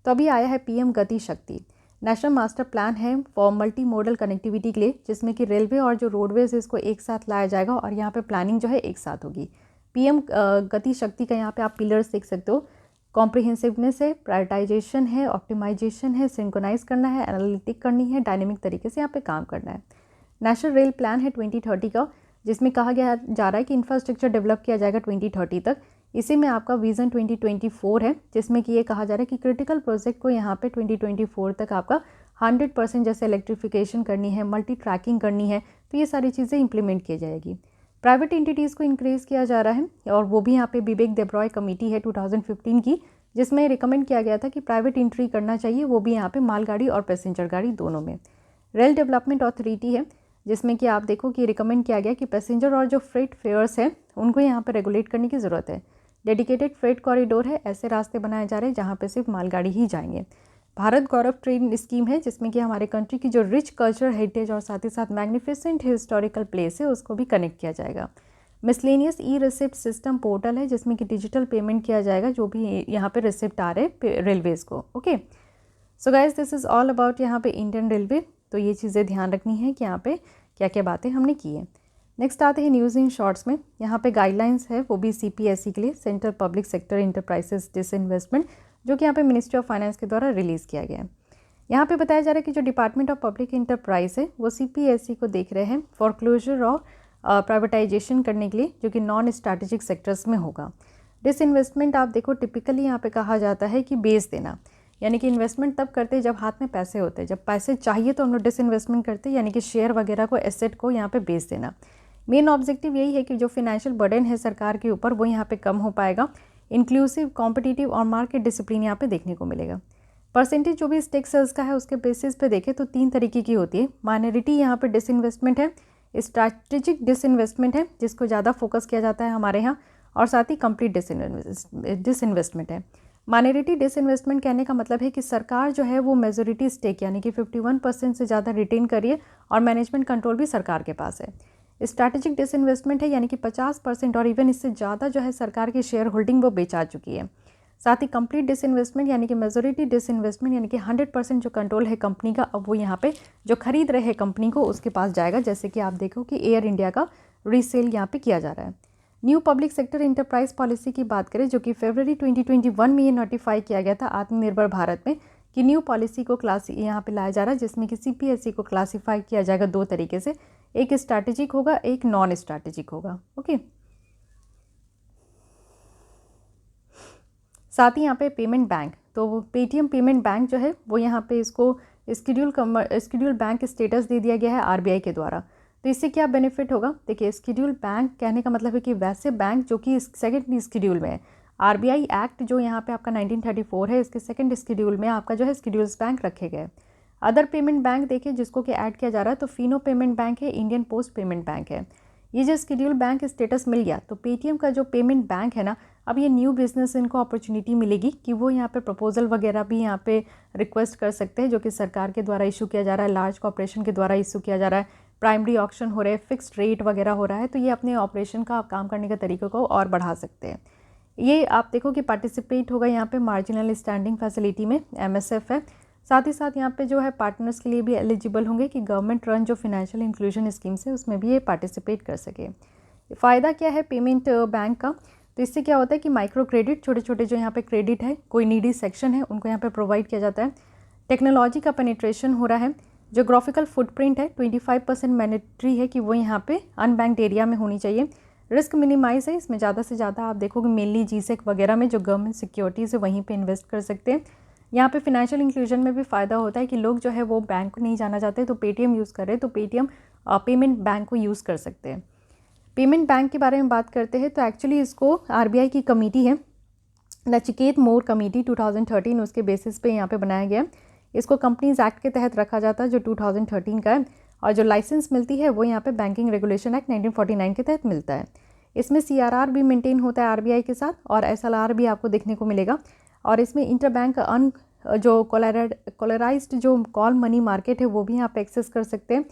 तो अभी आया है पीएम गति शक्ति, नेशनल मास्टर प्लान है फॉर मल्टी मॉडल कनेक्टिविटी के लिए, जिसमें कि रेलवे और जो रोडवेज है इसको एक साथ लाया जाएगा और यहाँ पे प्लानिंग जो है एक साथ होगी। पीएम गति शक्ति का यहाँ पे आप पिलर्स देख सकते हो। कॉम्प्रिहेंसिवनेस है, प्रायोरिटाइजेशन है, ऑप्टिमाइजेशन है, सिंक्रोनाइज करना है, एनालिटिक करनी है, डायनेमिक तरीके से यहाँ पे काम करना है। नेशनल रेल प्लान है 2030 का, जिसमें कहा गया जा रहा है कि इंफ्रास्ट्रक्चर डेवलप किया जाएगा 2030 तक। इसी में आपका विज़न 2024 है, जिसमें कि ये कहा जा रहा है कि क्रिटिकल प्रोजेक्ट को यहाँ पे 2024 तक आपका 100% जैसे इलेक्ट्रिफिकेशन करनी है, मल्टी ट्रैकिंग करनी है, तो ये सारी चीज़ें इंप्लीमेंट की जाएगी। प्राइवेट एंटिटीज़ को इंक्रीज़ किया जा रहा है, और वो भी यहाँ पे विवेक देब्रॉय कमेटी है 2015 की, जिसमें रिकमेंड किया गया था कि प्राइवेट एंट्री करना चाहिए, वो भी यहाँ पे मालगाड़ी और पैसेंजर गाड़ी दोनों में। रेल डेवलपमेंट अथॉरिटी है, जिसमें कि आप देखो कि रिकमेंड किया गया कि पैसेंजर और जो फ्रेट फेयर्स है उनको यहाँ पर रेगुलेट करने की ज़रूरत है। डेडिकेटेड फ्रेट कॉरिडोर है, ऐसे रास्ते बनाए जा रहे हैं जहाँ पे सिर्फ मालगाड़ी ही जाएंगे। भारत गौरव ट्रेन स्कीम है, जिसमें कि हमारे कंट्री की जो रिच कल्चर हेरिटेज और साथ ही साथ मैग्निफिसेंट हिस्टोरिकल प्लेस है उसको भी कनेक्ट किया जाएगा। मिसलेनियस ई रिसिप्ट सिस्टम पोर्टल है, जिसमें कि डिजिटल पेमेंट किया जाएगा जो भी यहाँ पे रिसिप्ट आ रहे रेलवेज़ को। Okay, so guys this is all about यहाँ पे इंडियन रेलवे। तो ये चीज़ें ध्यान रखनी है कि यहाँ पे क्या क्या बातें हमने की है। नेक्स्ट आते हैं न्यूज़ इन शॉर्ट्स में। यहाँ पे गाइडलाइंस है, वो भी CPSE के लिए, central public sector enterprises disinvestment, जो कि यहाँ पे मिनिस्ट्री ऑफ फाइनेंस के द्वारा रिलीज़ किया गया है। यहाँ पे बताया जा रहा है कि जो डिपार्टमेंट ऑफ पब्लिक इंटरप्राइज है वो CPSE को देख रहे हैं फॉर क्लोजर और प्राइवेटाइजेशन करने के लिए, जो कि नॉन स्ट्रैटेजिक सेक्टर्स में होगा। डिसइन्वेस्टमेंट आप देखो टिपिकली यहाँ पे कहा जाता है कि बेच देना, यानी कि इन्वेस्टमेंट तब करते हैं जब हाथ में पैसे होते हैं, जब पैसे चाहिए तो हम लोग डिसइन्वेस्टमेंट करते हैं, यानी कि शेयर वगैरह को, एसेट को यहाँ पे बेच देना। मेन ऑब्जेक्टिव यही है कि जो फिनेंशियल बर्डन है सरकार के ऊपर वो यहाँ पे कम हो पाएगा। इंक्लूसिव, कॉम्पिटिटिव और मार्केट डिसिप्लिन यहाँ पे देखने को मिलेगा। परसेंटेज जो भी स्टेक सेल्स का है उसके बेसिस पे देखें तो 3 तरीके की होती है। माइनॉरिटी यहाँ पे डिसइन्वेस्टमेंट है, स्ट्रैटेजिक डिसइन्वेस्टमेंट है जिसको ज़्यादा फोकस किया जाता है हमारे यहाँ, और साथ ही कंप्लीट डिसइन्वेस्टमेंट है। माइनॉरिटी डिसइन्वेस्टमेंट कहने का मतलब है कि सरकार जो है वो मेजोरिटी स्टेक यानी कि 51% से ज़्यादा रिटेन करिए और मैनेजमेंट कंट्रोल भी सरकार के पास है। स्ट्रैटेजिक डिसइन्वेस्टमेंट है, यानी कि 50% और इवन इससे ज़्यादा जो है सरकार की शेयर होल्डिंग वो बेचा चुकी है। साथ ही कंप्लीट डिसइन्वेस्टमेंट यानी कि मेजोरिटी डिसइन्वेस्टमेंट, यानी कि 100% जो कंट्रोल है कंपनी का, अब वो यहाँ पे जो खरीद रहे हैं कंपनी को उसके पास जाएगा। जैसे कि आप देखो कि एयर इंडिया का रीसेल यहाँ पे किया जा रहा है। New public sector enterprise policy की बात करें, जो कि फरवरी 2021 में ये नोटिफाई किया गया था आत्मनिर्भर भारत में, कि न्यू पॉलिसी को यहाँ पे लाया जा रहा है, जिसमें कि CPSE को क्लासीफाई किया जाएगा दो तरीके से, एक स्ट्रैटेजिक होगा, एक नॉन स्ट्रैटेजिक होगा। ओके, साथ ही यहाँ पे पेमेंट बैंक, तो पेटीएम पेमेंट बैंक जो है वो यहाँ पे इसको स्केड्यूल बैंक स्टेटस दे दिया गया है RBI के द्वारा। तो इससे क्या बेनिफिट होगा? देखिए, स्केड्यूल बैंक कहने का मतलब है कि वैसे बैंक जो कि सेकंड स्केड्यूल में है, RBI एक्ट जो यहाँ पे आपका 1934 है, इसके सेकंड स्केड्यूल में आपका जो है स्केड्यूल्स बैंक रखे गए। अदर पेमेंट बैंक देखिए जिसको कि ऐड किया जा रहा है, तो फिनो पेमेंट बैंक है, इंडियन पोस्ट पेमेंट बैंक है। ये जो स्केड्यूल बैंक स्टेटस मिल गया, तो पेटीएम का जो पेमेंट बैंक है ना, अब ये न्यू बिजनेस इनको अपॉर्चुनिटी मिलेगी कि वो यहाँ पे प्रपोजल वगैरह भी यहाँ पे रिक्वेस्ट कर सकते हैं, जो कि सरकार के द्वारा इशू किया जा रहा है, लार्ज कॉर्पोरेशन के द्वारा इशू किया जा रहा है, प्राइमरी ऑक्शन हो रहे हैं, फिक्स्ड रेट वगैरह हो रहा है, तो ये अपने ऑपरेशन का काम करने के तरीके को और बढ़ा सकते हैं। ये आप देखो कि पार्टिसिपेट होगा यहाँ पे मार्जिनल स्टैंडिंग फैसिलिटी में, MSF है। साथ ही साथ यहाँ पे जो है पार्टनर्स के लिए भी एलिजिबल होंगे कि गवर्नमेंट रन जो फिनेंशियल इंक्लूजन स्कीम्स है उसमें भी ये पार्टिसिपेट कर सके। फ़ायदा क्या है पेमेंट बैंक का? तो इससे क्या होता है कि माइक्रो क्रेडिट, छोटे छोटे जो यहाँ पे क्रेडिट है, कोई नीडी सेक्शन है, उनको यहाँ पे प्रोवाइड किया जाता है। टेक्नोलॉजी का पेनिट्रेशन हो रहा है। जोग्राफिकल फुटप्रिंट है, 25% मैंडेटरी है कि वो यहाँ पे अनबैंक्ड एरिया में होनी चाहिए। रिस्क मिनिमाइज है, इसमें ज़्यादा से ज़्यादा आप देखोगे मेनली GSEC वगैरह में जो गवर्नमेंट सिक्योरिटीज़ है वहीं पे इन्वेस्ट कर सकते हैं। यहाँ पे फिनेंशियल इंक्लूजन में भी फ़ायदा होता है कि लोग जो है वो बैंक को नहीं जाना चाहते, तो पेटीएम यूज़ कर रहे हैं, तो पेटीएम पेमेंट बैंक को यूज़ कर सकते हैं। पेमेंट बैंक के बारे में बात करते हैं, तो एक्चुअली इसको RBI की कमेटी है, नचिकेत मोर कमेटी 2013, उसके बेसिस पे यहाँ पे बनाया गया। इसको कंपनीज एक्ट के तहत रखा जाता है जो 2013 का है, और जो लाइसेंस मिलती है वो यहाँ पे बैंकिंग रेगुलेशन एक्ट 1949 के तहत मिलता है। इसमें CRR भी मेंटेन होता है RBI के साथ, और SLR भी आपको देखने को मिलेगा। और इसमें इंटरबैंक जो कोलराइज्ड जो कॉल मनी मार्केट है वो भी यहाँ पे एक्सेस कर सकते हैं।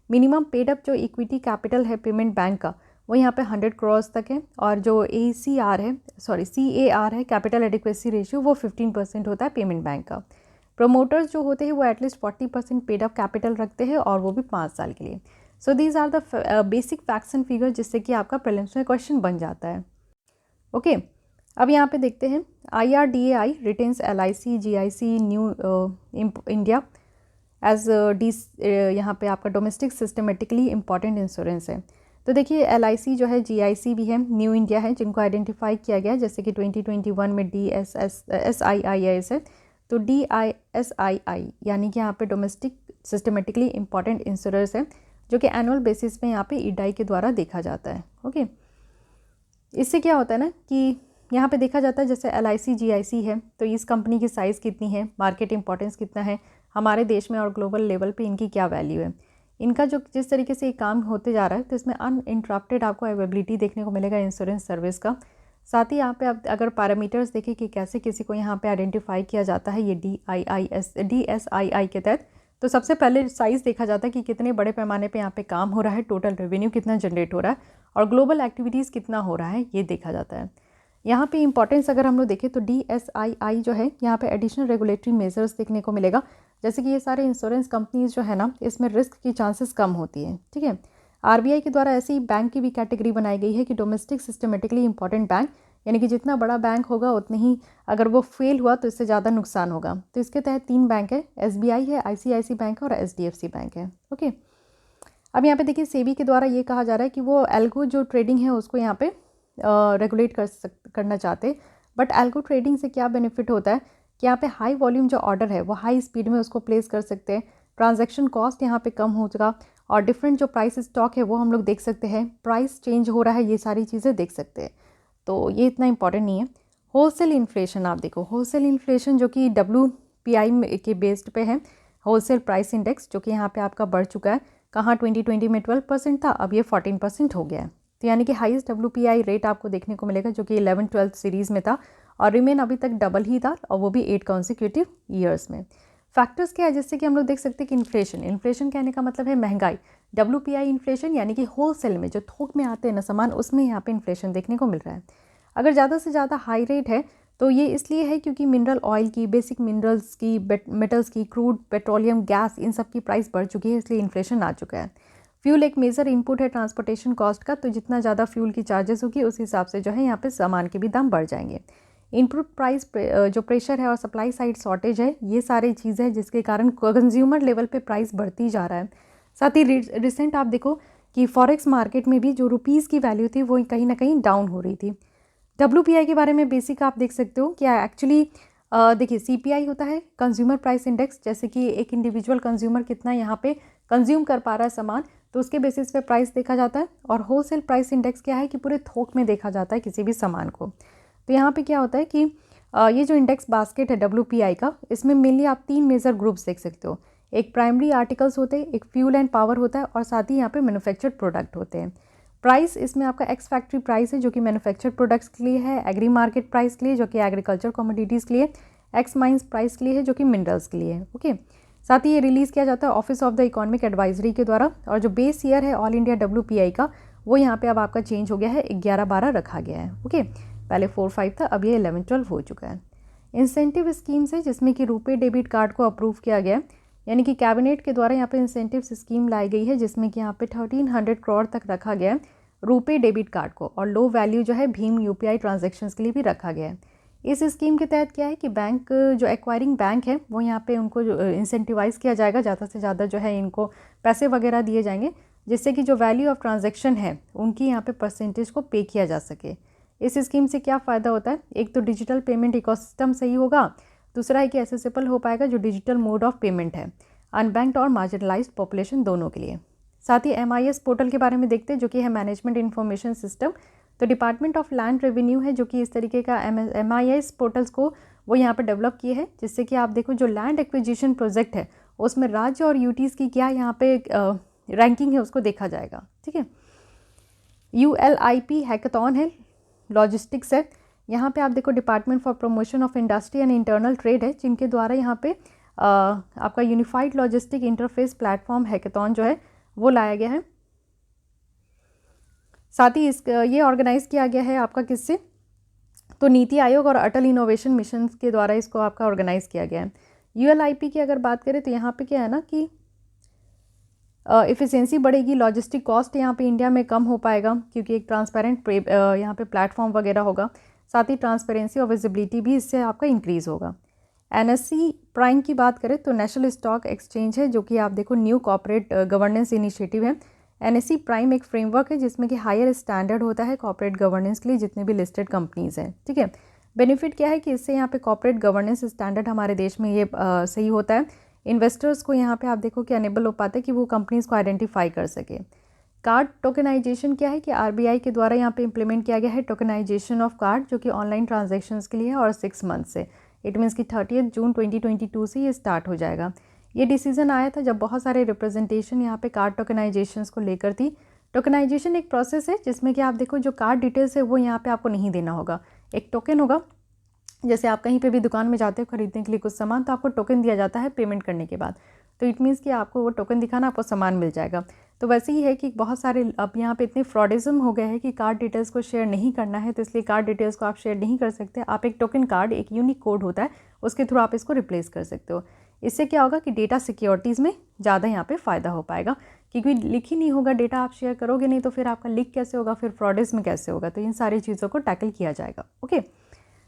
मिनिमम पेड अप जो इक्विटी कैपिटल है पेमेंट बैंक का, वो यहाँ पे 100 करोड़ तक है, और जो CAR है, कैपिटल एडिक्वेसी रेशियो, वो 15% होता है पेमेंट बैंक का। प्रोमोटर्स जो होते हैं वो एटलीस्ट 40% पेड अप कैपिटल रखते हैं, और वो भी 5 साल के लिए। So these are the basic facts and figure, जिससे कि आपका प्रीलिम्स में क्वेश्चन बन जाता है। ओके, अब यहाँ पे देखते हैं IRDAI retains LIC GIC new India as यहाँ पे आपका डोमेस्टिक सिस्टमेटिकली इंपॉर्टेंट इंश्योरेंस है। तो देखिए LIC जो है, GIC भी है, न्यू इंडिया है, जिनको आइडेंटिफाई किया गया जैसे कि 2021 में DSSIIS है। तो DISII यानी कि यहाँ पे डोमेस्टिक सिस्टमेटिकली इंपॉर्टेंट इंश्योरेंस है, जो कि एनुअल बेसिस पे यहाँ पे IRDAI के द्वारा देखा जाता है। ओके, इससे क्या होता है ना कि यहाँ पे देखा जाता है जैसे LIC GIC है, तो इस कंपनी की साइज़ कितनी है, मार्केट इंपॉर्टेंस कितना है हमारे देश में, और ग्लोबल लेवल पे इनकी क्या वैल्यू है, इनका जो जिस तरीके से ये काम होते जा रहा है, तो इसमें अनइंटरप्टेड आपको अवेलेबिलिटी देखने को मिलेगा इंश्योरेंस सर्विस का। साथ ही यहाँ पे आप अगर पैरामीटर्स देखें कि कैसे किसी को यहाँ पे आइडेंटिफाई किया जाता है ये DSII के तहत, तो सबसे पहले साइज़ देखा जाता है कि कितने बड़े पैमाने पे यहाँ पे काम हो रहा है, टोटल रेवेन्यू कितना जनरेट हो रहा है, और ग्लोबल एक्टिविटीज़ कितना हो रहा है, ये देखा जाता है। यहाँ पे इंपॉर्टेंस अगर हम लोग देखें तो DSII जो है, यहाँ पे एडिशनल रेगुलेटरी मेजर्स देखने को मिलेगा, जैसे कि ये सारे इंश्योरेंस कंपनीज जो है ना, इसमें रिस्क की चांसेस कम होती है। ठीक है, RBI के द्वारा ऐसी बैंक की भी कैटेगरी बनाई गई है कि डोमेस्टिक सिस्टमेटिकली इंपॉर्टेंट बैंक, यानी कि जितना बड़ा बैंक होगा उतनी ही अगर वो फेल हुआ तो इससे ज़्यादा नुकसान होगा। तो इसके तहत 3 बैंक है, SBI है, ICICI बैंक है, और HDFC बैंक है। ओके, अब यहाँ पे देखिए सेबी के द्वारा ये कहा जा रहा है कि वो एल्गो जो ट्रेडिंग है उसको यहाँ पे रेगुलेट करना चाहते, बट एल्गो ट्रेडिंग से क्या बेनिफिट होता है कि यहाँ पे हाई वॉल्यूम जो ऑर्डर है वो हाई स्पीड में उसको प्लेस कर सकते हैं, ट्रांजैक्शन कॉस्ट यहाँ पे कम हो जाएगा, और डिफरेंट जो प्राइस स्टॉक है वो हम लोग देख सकते हैं, प्राइस चेंज हो रहा है, ये सारी चीज़ें देख सकते हैं। तो ये इतना इंपॉर्टेंट नहीं है। होलसेल इन्फ्लेशन आप देखो, होलसेल इन्फ्लेशन जो कि WPI के बेस्ड पे है, होलसेल प्राइस इंडेक्स, जो कि यहाँ पे आपका बढ़ चुका है, कहाँ 2020 में 12% था, अब ये 14% हो गया है। तो यानी कि हाईएस्ट WPI रेट आपको देखने को मिलेगा, जो कि 11-12 सीरीज़ में था, और रिमेन अभी तक डबल ही था, और वो भी 8 कॉन्सिक्यूटिव ईयर्स में। फैक्टर्स क्या है जिससे कि हम लोग देख सकते हैं कि इन्फ्लेशन कहने का मतलब है महंगाई, WPI इन्फ्लेशन यानी कि होलसेल में जो थोक में आते हैं ना सामान, उसमें यहाँ पे इन्फ्लेशन देखने को मिल रहा है। अगर ज़्यादा से ज़्यादा हाई रेट है तो ये इसलिए है क्योंकि मिनरल ऑयल की, बेसिक मिनरल्स की, मेटल्स की, क्रूड पेट्रोलियम गैस, इन सब की प्राइस बढ़ चुकी है, इसलिए इन्फ्लेशन आ चुका है। फ्यूल एक मेजर इनपुट है ट्रांसपोर्टेशन कॉस्ट का, तो जितना ज़्यादा फ्यूल की चार्जेस होगी उस हिसाब से जो है यहाँ पे सामान के भी दाम बढ़ जाएंगे। इनपुट प्राइस जो प्रेशर है और सप्लाई साइड शॉर्टेज है, ये सारी चीज़ें हैं जिसके कारण कंज्यूमर लेवल पे प्राइस बढ़ती जा रहा है। साथ ही रिसेंट आप देखो कि फॉरेक्स मार्केट में भी जो रुपीज़ की वैल्यू थी वो कहीं ना कहीं डाउन हो रही थी। WPI के बारे में बेसिक आप देख सकते हो कि एक्चुअली देखिए CPI होता है कंज्यूमर प्राइस इंडेक्स, जैसे कि एक इंडिविजुअल कंज्यूमर कितना यहाँ पे कंज्यूम कर पा रहा है सामान, तो उसके बेसिस पे प्राइस देखा जाता है। और होलसेल प्राइस इंडेक्स क्या है कि पूरे थोक में देखा जाता है किसी भी सामान को। तो यहाँ पे क्या होता है कि ये जो इंडेक्स बास्केट है WPI का, इसमें मेनली आप 3 मेजर ग्रुप्स देख सकते हो। एक प्राइमरी आर्टिकल्स होते हैं, एक फ्यूल एंड पावर होता है, और साथ ही यहाँ पे मैन्युफैक्चर्ड प्रोडक्ट होते हैं। प्राइस इसमें आपका एक्स फैक्ट्री प्राइस है जो कि मैन्युफैक्चर्ड प्रोडक्ट्स के लिए है, एग्री मार्केट प्राइस के लिए जो कि एग्रीकल्चर कमोडिटीज़ के लिए, एक्स माइंस प्राइस के लिए है जो कि मिनरल्स के लिए है। ओके, साथ ही ये रिलीज़ किया जाता है office of the economic advisory के द्वारा। और जो बेस ईयर है ऑल इंडिया WPI का, वो यहाँ पे अब आपका चेंज हो गया है, 11-12 रखा गया है। ओके, पहले 4-5 था, अब ये 11-12 हो चुका है। इंसेंटिव स्कीम्स है जिसमें कि रुपे डेबिट कार्ड को अप्रूव किया गया है, यानी कि कैबिनेट के द्वारा यहाँ पे इंसेंटिव स्कीम लाई गई है जिसमें कि यहाँ पे 1300 करोड़ तक रखा गया है रुपे डेबिट कार्ड को, और लो वैल्यू जो है भीम UPI ट्रांजैक्शंस के लिए भी रखा गया है। इस स्कीम के तहत क्या है कि बैंक जो एक्वायरिंग बैंक है वो यहाँ पे उनको जो इंसेंटिवाइज़ किया जाएगा, ज़्यादा से ज़्यादा जो है इनको पैसे वगैरह दिए जाएंगे, जिससे कि जो वैल्यू ऑफ ट्रांजैक्शन है उनकी यहाँ पे परसेंटेज को पे किया जा सके। इस स्कीम से क्या फ़ायदा होता है, एक तो डिजिटल पेमेंट इकोसिस्टम सही होगा, दूसरा है कि एसेसिबल हो पाएगा जो डिजिटल मोड ऑफ पेमेंट है अनबैंक्ड और मार्जिनलाइज्ड पॉपुलेशन दोनों के लिए। साथ ही MIS पोर्टल के बारे में देखते हैं जो कि है मैनेजमेंट इन्फॉर्मेशन सिस्टम। तो डिपार्टमेंट ऑफ लैंड रेवेन्यू है जो कि इस तरीके का MIS पोर्टल्स को वो यहाँ पर डेवलप किए हैं, जिससे कि आप देखो जो लैंड एक्विजिशन प्रोजेक्ट है उसमें राज्य और यूटीज़ की क्या यहाँ पे रैंकिंग है उसको देखा जाएगा। ठीक है, ULIP हैकाथॉन है, लॉजिस्टिक्स है। यहाँ पे आप देखो department for promotion of industry and internal trade है, जिनके द्वारा यहाँ पे आपका unified logistic interface platform hackathon जो है वो लाया गया है। साथ ही ये ऑर्गेनाइज किया गया है आपका किससे, तो नीति आयोग और अटल इनोवेशन मिशन के द्वारा इसको आपका ऑर्गेनाइज किया गया है। ULIP की अगर बात करें तो यहाँ पे क्या है ना कि इफ़िशेंसी बढ़ेगी, लॉजिस्टिक कॉस्ट यहाँ पे इंडिया में कम हो पाएगा क्योंकि एक ट्रांसपेरेंट यहाँ पे प्लेटफॉर्म वगैरह होगा। साथ ही ट्रांसपेरेंसी और विजिबिलिटी भी इससे आपका इंक्रीज़ होगा। NSE प्राइम की बात करें तो नेशनल स्टॉक एक्सचेंज है जो कि आप देखो न्यू कॉर्पोरेट गवर्नेंस इनिशिएटिव है। NSE प्राइम एक फ्रेमवर्क है जिसमें कि हायर स्टैंडर्ड होता है कॉर्पोरेट गवर्नेंस के लिए जितने भी लिस्टेड कंपनीज़ हैं। ठीक है, बेनिफिट क्या है कि इससे यहाँ पे कॉर्पोरेट गवर्नेंस स्टैंडर्ड हमारे देश में ये सही होता है। इन्वेस्टर्स को यहाँ पे आप देखो कि अनेबल हो पाता है कि वो कंपनीज़ को आइडेंटिफाई कर सके। कार्ड टोकनाइजेशन क्या है कि RBI के द्वारा यहाँ पे इम्प्लीमेंट किया गया है टोकनाइजेशन ऑफ कार्ड, जो कि ऑनलाइन ट्रांजैक्शंस के लिए है और 6 मंथ से, इट मीन्स कि 30 जून 2022 से ये स्टार्ट हो जाएगा। ये डिसीजन आया था जब बहुत सारे रिप्रेजेंटेशन यहाँ पे कार्ड टोकनाइजेशंस को लेकर थी। टोकनाइजेशन एक प्रोसेस है जिसमें कि आप देखो जो कार्ड डिटेल्स है वो यहाँ पे आपको नहीं देना होगा, एक टोकन होगा। जैसे आप कहीं पे भी दुकान में जाते हो खरीदने के लिए कुछ सामान, तो आपको टोकन दिया जाता है पेमेंट करने के बाद, तो इट मीन्स कि आपको वो टोकन दिखाना, आपको सामान मिल जाएगा। तो वैसे ही है कि बहुत सारे अब यहाँ पे इतने फ्रॉडिज्म हो गए हैं कि कार्ड डिटेल्स को शेयर नहीं करना है, तो इसलिए कार्ड डिटेल्स को आप शेयर नहीं कर सकते। आप एक टोकन कार्ड, एक यूनिक कोड होता है, उसके थ्रू आप इसको रिप्लेस कर सकते हो। इससे क्या होगा कि डेटा सिक्योरिटीज़ में ज़्यादा यहाँ पे फ़ायदा हो पाएगा, क्योंकि लिख ही नहीं होगा डेटा, आप शेयर करोगे नहीं तो फिर आपका लीक कैसे होगा, फिर फ्रॉडिज्म कैसे होगा। तो इन सारी चीज़ों को टैकल किया जाएगा। Okay,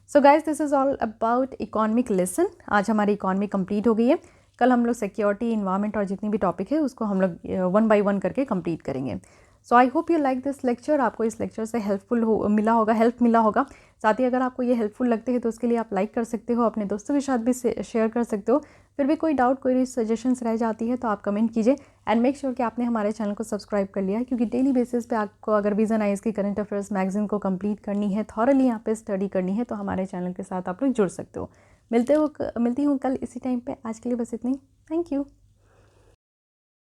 so guys this is all about economic lesson. आज हमारी इकोनॉमी कंप्लीट हो गई है। कल हम लोग सिक्योरिटी, इन्वायरमेंट और जितनी भी टॉपिक है उसको हम लोग 1 by 1 करके कंप्लीट करेंगे। So I hope you like this lecture. आपको इस लेक्चर से हेल्प मिला होगा। साथ ही अगर आपको ये हेल्पफुल लगते हैं तो उसके लिए आप लाइक कर सकते हो, अपने दोस्तों के साथ भी शेयर कर सकते हो। फिर भी कोई डाउट, कोई सजेशंस रह जाती है तो आप कमेंट कीजिए एंड मेक श्योर कि आपने हमारे चैनल को सब्सक्राइब कर लिया है, क्योंकि डेली बेसिस पे आपको अगर विजन आईज की करंट अफेयर्स मैगजीन को कंप्लीट करनी है, थॉरली यहाँ पे स्टडी करनी है, तो हमारे चैनल के साथ आप लोग जुड़ सकते हो। मिलती हूँ कल इसी टाइम पे। आज के लिए बस इतनी। Thank you.